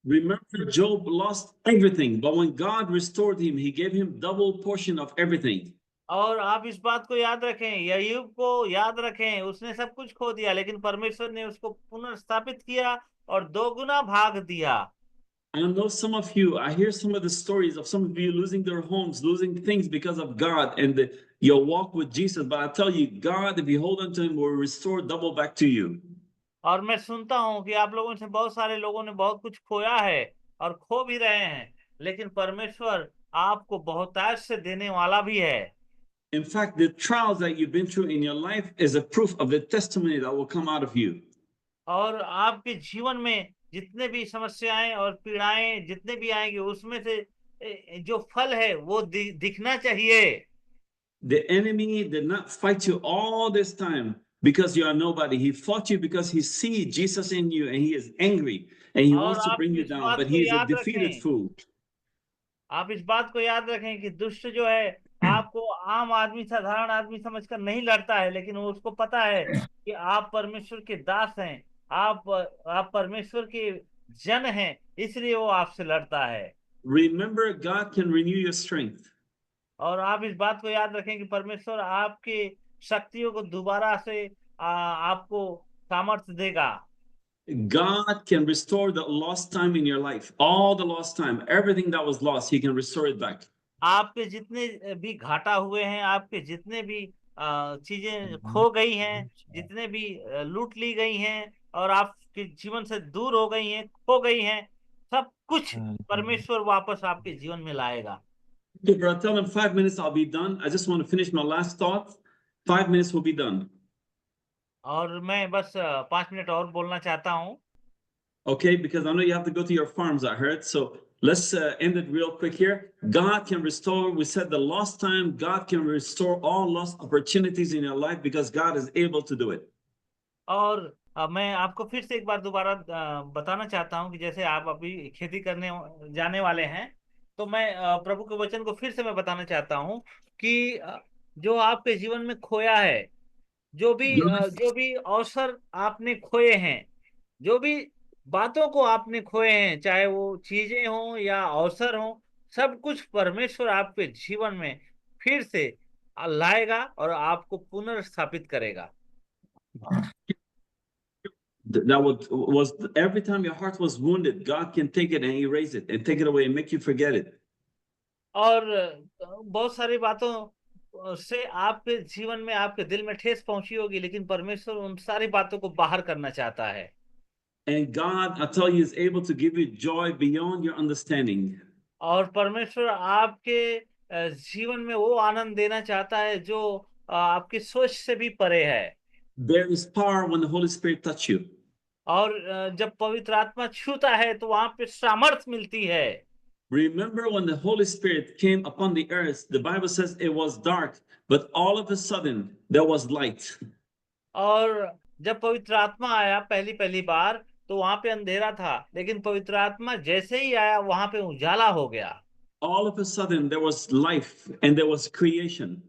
Remember, Job lost everything, but when God restored him, he gave him double portion of everything. और आप इस बात को याद रखें, यायूब को याद रखें, उसने सब कुछ खो दिया, लेकिन परमेश्वर ने उसको पुनर्स्थापित किया और दोगुना भाग दिया। I know some of you, I hear some of the stories of some of you losing their homes, losing things because of God and your walk with Jesus. But I tell you, God, if you hold on to Him, will restore double back to you. और मैं सुनता हूं कि आप लोगों से बहुत सारे लोगों ने बहुत कुछ खोया है और खो भी रहे हैं, लेकिन परमेश्वर आपको बहुतायत से देने वाला भी है। In fact, the trials that you've been through in your life is a proof of the testimony that will come out of you. और आपके जीवन में जितने भी समस्याएं और पीड़ाएं जितने भी आएंगे, उसमें से जो फल है वो दिखना चाहिए। The enemy did not fight you all this time because you are nobody. He fought you because he sees Jesus in you and he is angry and he और wants to आप bring you इस down, बात but को he is a याद defeated रखें, fool. आप इस बात को याद रखें कि दुष्ट जो है आपको आम आदमी, साधारण आदमी समझकर नहीं लड़ता है, लेकिन वो उसको पता है कि आप परमेश्वर के दास हैं, आप परमेश्वर के जन हैं, इसलिए वो आपसे लड़ता है। Remember, God can renew your strength. और आप इस बात को याद रखें कि परमेश्वर आपकी शक्तियों को दोबारा से आपको सामर्थ्य देगा। God can restore the lost time in your life, all the lost time, everything that was lost, He can restore it back. आपके जितने भी घाटा हुए हैं, आपके जितने भी चीजें खो गई हैं, जितने भी लूट ली गई हैं और आपके जीवन से दूर हो गई हैं, खो गई हैं, सब कुछ परमेश्वर वापस आपके जीवन में लाएगा। Okay, bro, tell them 5 minutes, I'll be done. I just want to finish my last thought. 5 minutes will be done. और मैं बस 5 मिनट और बोलना चाहता हूँ। Okay, because I know you have to go to your farms, I heard. So let's end it real quick here. God can restore, we said the lost time, God can restore all lost opportunities in your life because God is able to do it. और मैं आपको फिर से एक बार दोबारा बताना चाहता हूँ कि जैसे आप अभी खेती करने जाने वाले हैं, तो मैं प्रभु के वचन को फिर से मैं बताना चाहता हूँ कि जो आपके जीवन में खोया है, जो भी अवसर आपने खोए हैं, जो भी बातों को आपने खोए हैं, चाहे वो चीजें हों या अवसर हों, सब कुछ परमेश्वर आपके जीवन में फिर से लाएगा और आपको पुनर्स्थापित करेगा। That was every time your heart was wounded, God can take it and erase it and take it away and make you forget it. और बहुत सारी बातों से आपके जीवन में, आपके दिल में ठेस पहुंची होगी, लेकिन परमेश्वर उन सारी बातों को बाहर करना चाहता है। And God, I tell you, is able to give you joy beyond your understanding. और परमेश्वर आपके जीवन में वो आनंद देना चाहता है जो आपकी सोच से भी परे है। There is power when the Holy Spirit touch you. और जब पवित्र आत्मा छूता है तो वहां पे सामर्थ मिलती है। Remember when the Holy Spirit came upon the earth, the Bible says it was dark, but all of a sudden there was light. और जब पवित्र आत्मा आया पहली पहली बार, तो वहां पे अंधेरा था, लेकिन पवित्र आत्मा जैसे ही आया वहां पे उजाला हो गया। All of a sudden there was life and there was creation.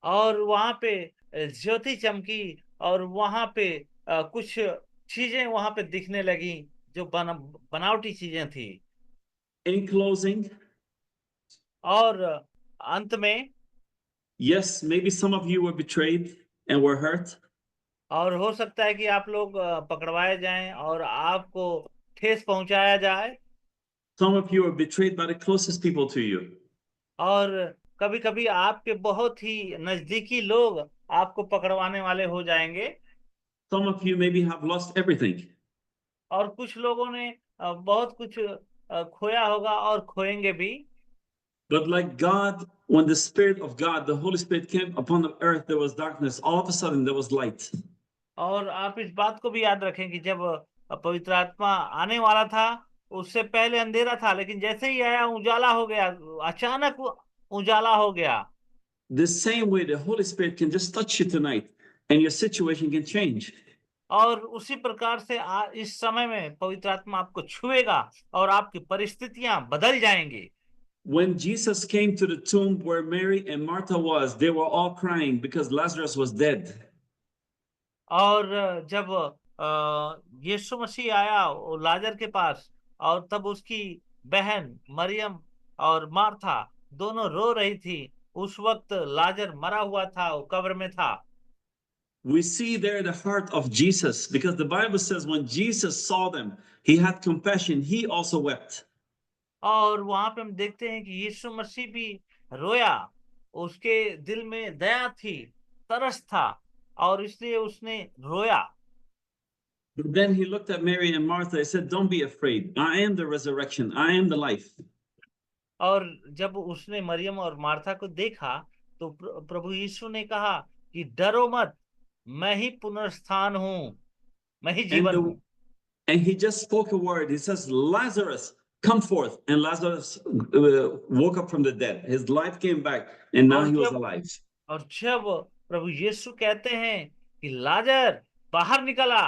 और वहां पे ज्योति चमकी और वहां पे कुछ चीजें वहां पे दिखने लगी जो बनावटी चीजें थी। In closing, और अंत में, yes, maybe some of you were betrayed and were hurt. और हो सकता है कि आप लोग पकड़वाए जाएं और आपको ठेस पहुंचाया जाए। Some of you were betrayed by the closest people to you. और कभी कभी आपके बहुत ही नजदीकी लोग आपको पकड़वाने वाले हो जाएंगे। Some of you maybe have lost everything. और कुछ लोगों ने बहुत कुछ खोया होगा और खोएंगे भी। But like God, when the Spirit of God, the Holy Spirit came upon the earth, there was darkness. All of a sudden there was light. और आप इस बात को भी याद रखें कि जब पवित्र आत्मा आने वाला था, उससे पहले अंधेरा था, लेकिन जैसे ही आया उजाला हो गया, अचानक उजाला हो गया। The same way the Holy Spirit can just touch you tonight and your situation can change. और उसी प्रकार से इस समय में पवित्र आत्मा आपको छुएगा और आपकी परिस्थितियां बदल जाएंगी। When Jesus came to the tomb where Mary and Martha was, they were all crying because Lazarus was dead. और जब यीशु मसीह आया वो लाजर के पास, और तब उसकी बहन मरियम और मार्था दोनों रो रही थी। उस वक्त लाजर मरा हुआ था, वो कब्र में था। We see there the heart of Jesus because the Bible says when Jesus saw them, he had compassion. He also wept. और वहां पे हम देखते हैं कि यीशु मसीह भी रोया, उसके दिल में दया थी, तरस था, और इसलिए उसने रोया। But then he looked at Mary and Martha and said, "Don't be afraid. I am the resurrection. I am the life." और जब उसने मरियम और मार्था को देखा तो प्रभु यीशु ने कहा कि डरो मत, मैं ही पुनरुत्थान हूँ, मैं ही And जीवन हूँ। and he just spoke a word. He says, "Lazarus, come forth." And Lazarus woke up from the dead. His life came back, and now और he was जब alive. प्रभु यीशु कहते हैं कि लाजर बाहर निकला,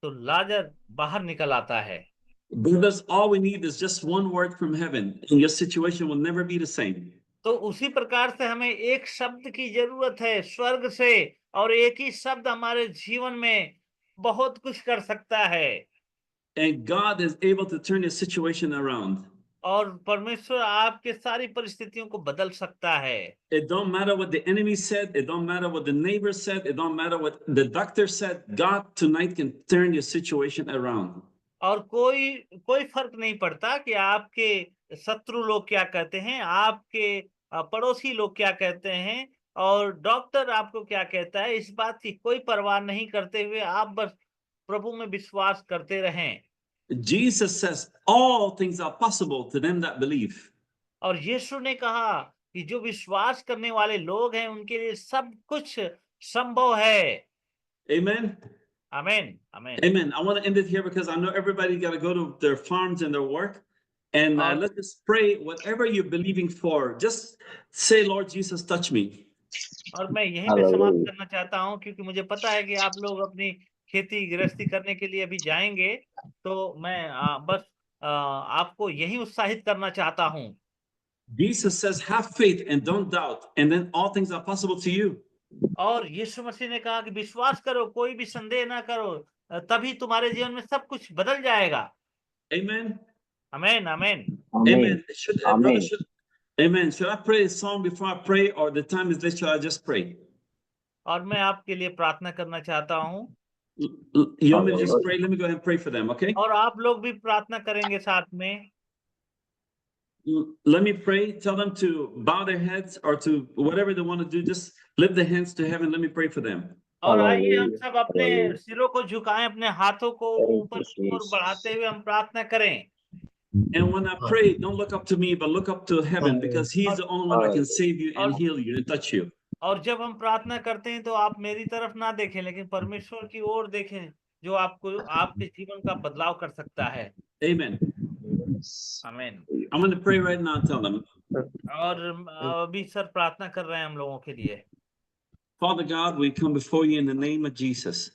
तो लाजर बाहर निकल आता है। Brothers, all we need is just one word from heaven, and your situation will never be the same. तो उसी प्रकार से हमें एक शब्द की जरूरत है स्वर्ग से, और एक ही शब्द हमारे जीवन में बहुत कुछ कर सकता है। And God is able to turn your situation around. और परमेश्वर आपके सारी परिस्थितियों को बदल सकता है। It don't matter what the enemy said. It don't matter what the neighbor said. It don't matter what the doctor said. God tonight can turn your situation around. और कोई कोई फर्क नहीं पड़ता कि आपके शत्रु लोग क्या कहते हैं, आपके पड़ोसी लोग क्या कहते हैं, और डॉक्टर आपको क्या कहता है। इस बात की कोई परवाह नहीं करते हुए आप बस प्रभु में विश्वास करते रहें। Jesus says all things are possible to them that believe. और यीशु ने कहा कि जो विश्वास करने वाले लोग हैं उनके लिए सब कुछ संभव है। Amen. आमीन, आमीन। Amen. I want to end it here because I know everybody got to go to their farms and their work. And और let's just pray whatever you're believing for. Just say, Lord Jesus, touch me. और मैं यहीं पे समाप्त करना चाहता हूँ, क्योंकि मुझे पता है कि आप लोग अपनी खेती गृहस्थी करने के लिए अभी जाएंगे। तो मैं बस आपको यही उत्साहित करना चाहता हूँ। Jesus says, have faith and don't doubt. And then all things are possible to you. और यीशु मसीह ने कहा कि विश्वास करो, कोई भी संदेह ना करो, तभी तुम्हारे जीवन में सब कुछ बदल जाएगा। Amen. आमीन, आमीन। Amen. Amen. Should I pray a song before I pray, or the time is late? Should I just pray? और मैं आपके लिए प्रार्थना करना चाहता हूँ। You want me to just pray? Let me go ahead and pray for them, okay? और आप लोग भी प्रार्थना करेंगे साथ में। Let me pray. Tell them to bow their heads or to whatever they want to do. Just lift their hands to heaven. Let me pray for them. और आइए हम सब अपने सिरों को झुकाएं, अपने हाथों को ऊपर की ओर बढ़ाते हुए हम प्रार्थना करें। And when I pray, don't look up to me, but look up to heaven, because He's the only one that can save you and heal you and touch you. और जब हम प्रार्थना करते हैं तो आप मेरी तरफ ना देखें, लेकिन परमेश्वर की ओर देखें, जो आपको आपके जीवन का बदलाव कर सकता है। Amen. आमीन। I'm going to pray right now and tell them. और अभी सर प्रार्थना कर रहे हैं हम लोगों के लिए। Father God, we come before you in the name of Jesus.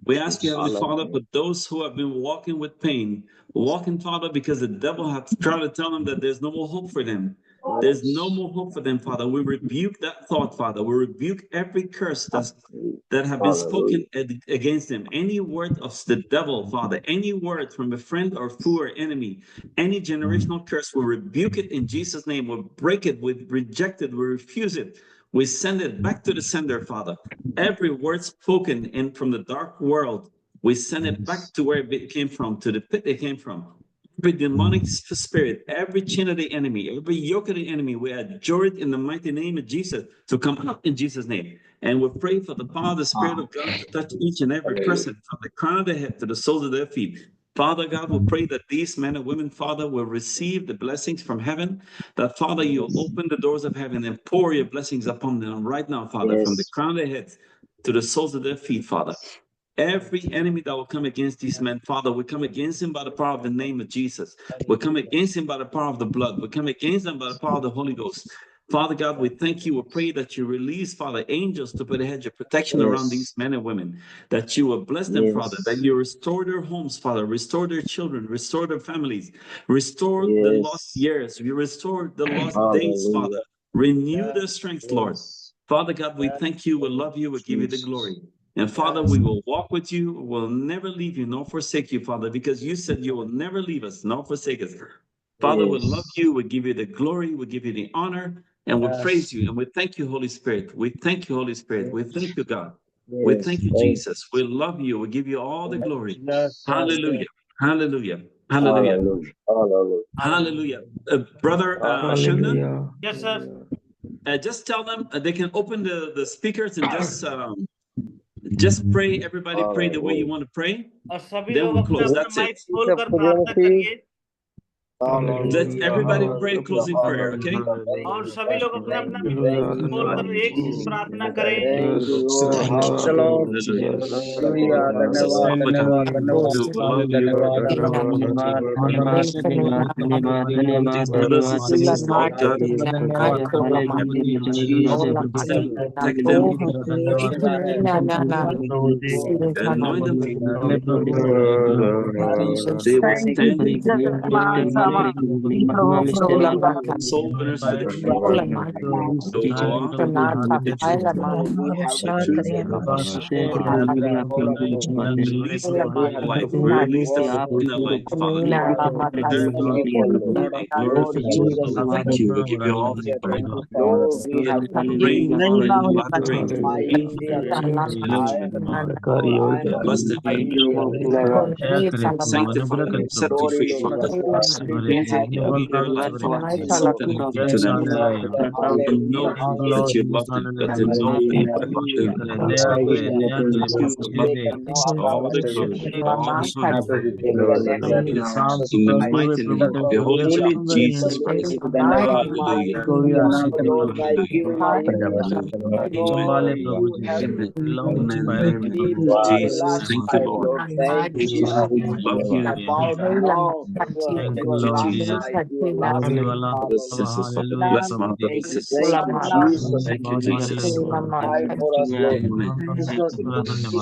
We ask you, Heavenly Father, for those who have been walking with pain, walking, Father, because the devil has tried to tell them that there's no more hope for them. There's no more hope for them, Father. We rebuke that thought, Father. We rebuke every curse that have been spoken against them. Any word of the devil, Father, any word from a friend or foe or enemy, any generational curse, we rebuke it in Jesus' name. We break it, we reject it, we refuse it. We send it back to the sender, Father. Every word spoken in from the dark world, we send it back to where it came from, to the pit it came from. Every demonic spirit, every chain of the enemy, every yoke of the enemy, we adjure it in the mighty name of Jesus to come out in Jesus' name. And we pray for the power of the Spirit of God to touch each and every person from the crown of their head to the soles of their feet. Father God, we pray that these men and women, Father, will receive the blessings from heaven, that, Father, you'll open the doors of heaven and pour your blessings upon them right now, Father, from the crown of their heads to the soles of their feet, Father. Every enemy that will come against these men, Father, we come against him by the power of the name of Jesus. We come against him by the power of the blood. We come against them by the power of the Holy Ghost. Father God, we thank you. We pray that you release, Father, angels to put a hedge of protection around these men and women, that you will bless them, Father, that you restore their homes, Father, restore their children, restore their families, restore the lost years, you restore the lost days, Father, renew their strength, Lord. Father God, we thank you, we love you, we give you the glory. And Father, we will walk with you, we'll never leave you nor forsake you, Father, because you said you will never leave us nor forsake us. Father, we love you, we give you the glory, we give you the honor, and we praise you, and we thank you, Holy Spirit. We thank you, Holy Spirit. We thank you, God. We thank you, Jesus. We love you. We give you all the glory. Hallelujah. Hallelujah. Hallelujah. Hallelujah. Brother Shandan, Yes, sir. just tell them they can open the speakers and just pray. Everybody pray the way you want to pray. और सभी Then लोग we'll अपना close. अपना That's mic it. खोलकर प्रार्थना करिए Let everybody pray a closing prayer, okay? और सभी लोग अपना अपना माइक खोलकर एक प्रार्थना करें Thank you, Lord. Soul winners for the kingdom. Release the life. We release the inner life, Father. Thank you. We give you all the glory. Rain, bless the sanctify them, set them free, Father. Lead their life, Father. Something happen to them. Let them know that you love them. Let them know that you love them. All the glory, all the honor. In the mighty name of the Holy Child, Jesus Christ. Hallelujah. Jesus, thank you, Lord. Thank you. Love you. Thank you, Jesus. Bless my brothers and sisters. Thank you, Jesus. Amen. Thank you, Lord.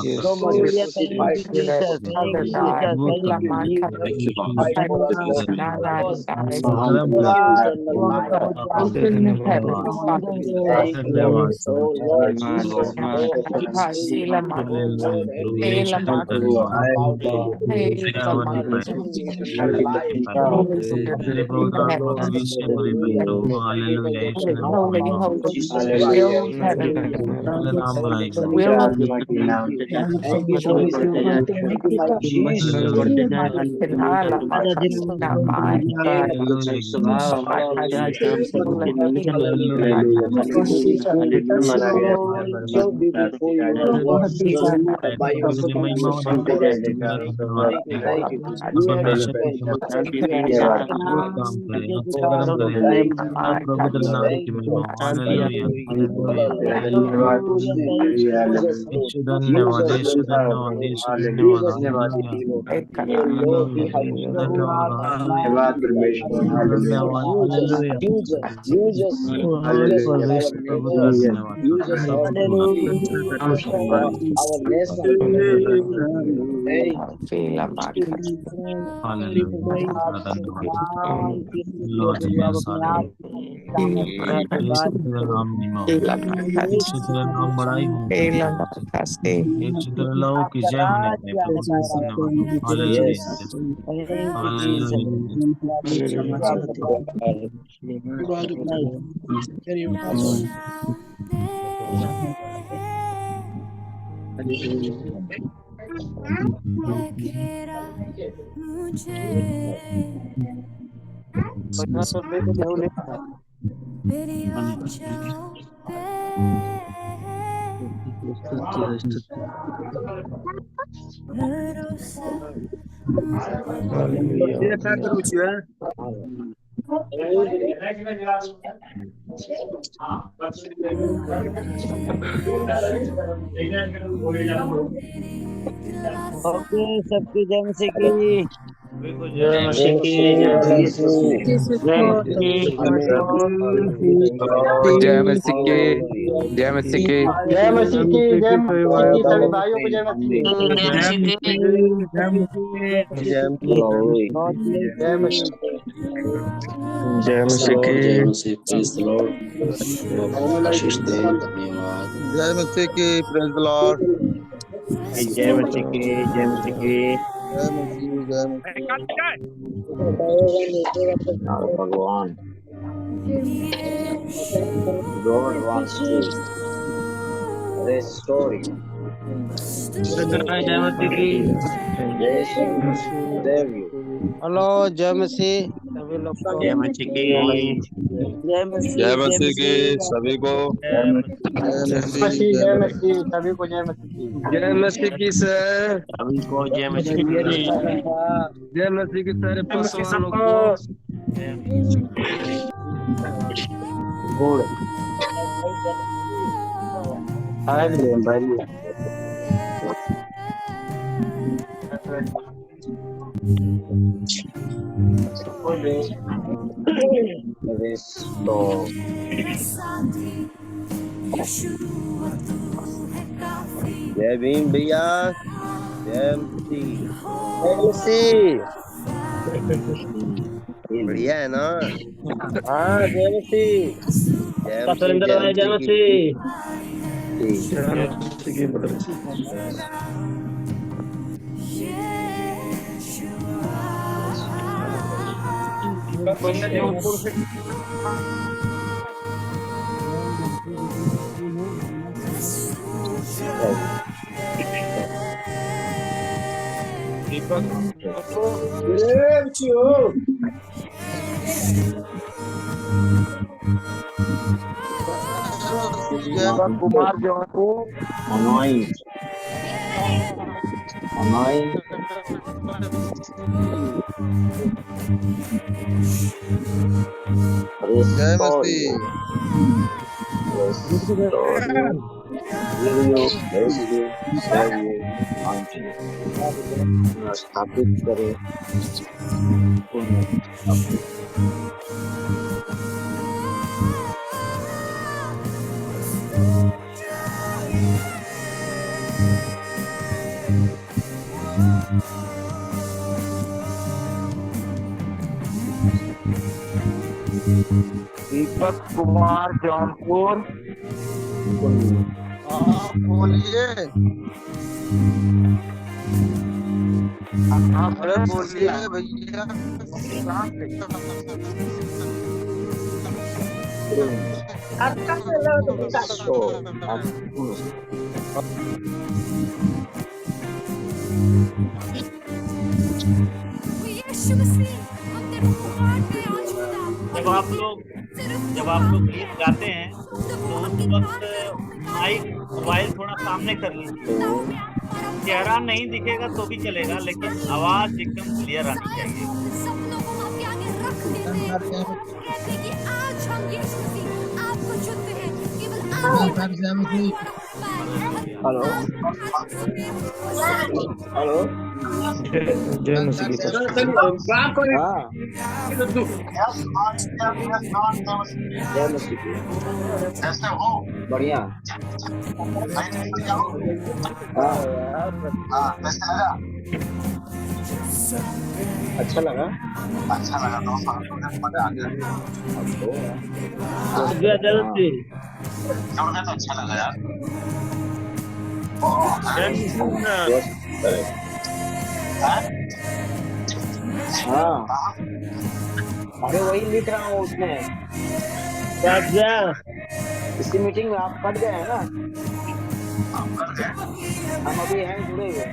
Okay सबकी जय मसीह की बिल्कुल जय मसीह की जय मसीह जय मसीह जय मसीह की जय मसीह की जय मसीह की जय मसीह की सभी भाइयों को जय मसीह की जय मसीह जय मसीह की जय मसीह प्रेज द लॉर्ड आशीष दे धन्यवाद जय मसीह की प्रेज द लॉर्ड जय मसीह की जय मसीह की जय मसीह जय मसीह भगवान God wants to restore you. जय मसीह की Save you. हेलो जय मसीह सभी लोग को जय मसीह की जय मसीह की सभी को जय मसीह जय मसीह सभी को जय मसीह की जय मसीह की सर सभी को जय मसीह की जय मसीह की सारे पासवानों को गुड हालेलुया restore जय भीम भैया जय मसीह बढ़िया है ना हाँ जय मसीह जय मसीह कुमार जौनपुर जय मसीह स्थापित करे दीपक कुमार जौनपुर बोलिए अरे बोलिए भैया जब आप लोग गीत गाते हैं तो उस वक्त माइक मोबाइल थोड़ा सामने कर लीजिए। चेहरा नहीं दिखेगा तो भी चलेगा, लेकिन आवाज एकदम क्लियर आनी चाहिए। सब लोगों को आपके आगे रख देते हैं, कहते हैं कि आज हम यीशु मसीह आपको चुनते हैं, केवल आप हेलो हेलो जय मसीह की जय मसीह बढ़िया अच्छा लगा अच्छा लगा यार हाँ अरे वही लिख रहा हूँ उसमें इसी मीटिंग में आप कट गए हैं ना, हम अभी हैं जुड़े हुए।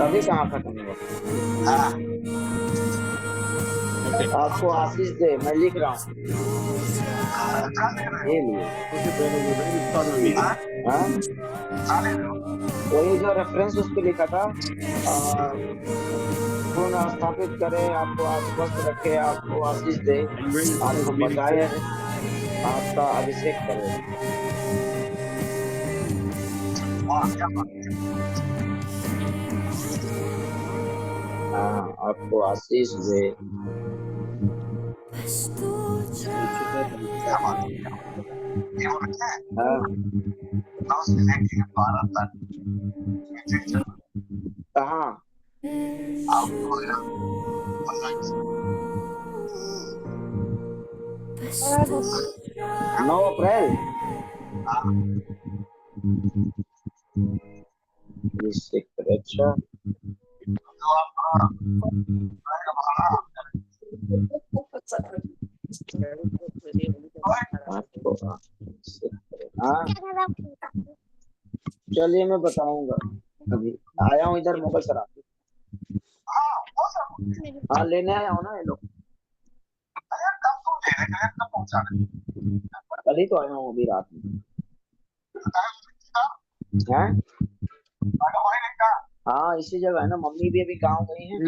अभी कहाँ खत्म हुआ, आपको आशीष दे मैं लिख रहा हूँ ये लिए वही जो रेफरेंस उस पर लिखा था, पुनः स्थापित करे, आपको स्वस्थ रखे, आपको आशीष दे, आपको बचाए, आपका अभिषेक करे। हाँ, आपको आशीष दे। हाँ, कहाँ? 9 अप्रैल। अच्छा, हाँ, चलिए मैं बताऊंगा। अभी आया हूँ इधर मुगल सराय। हाँ, लेने आया हूँ ना ये लोग। कल ही तो आया हूँ अभी रात में। हैं? हाँ, इसी जगह है ना। मम्मी भी अभी गाँव गई है।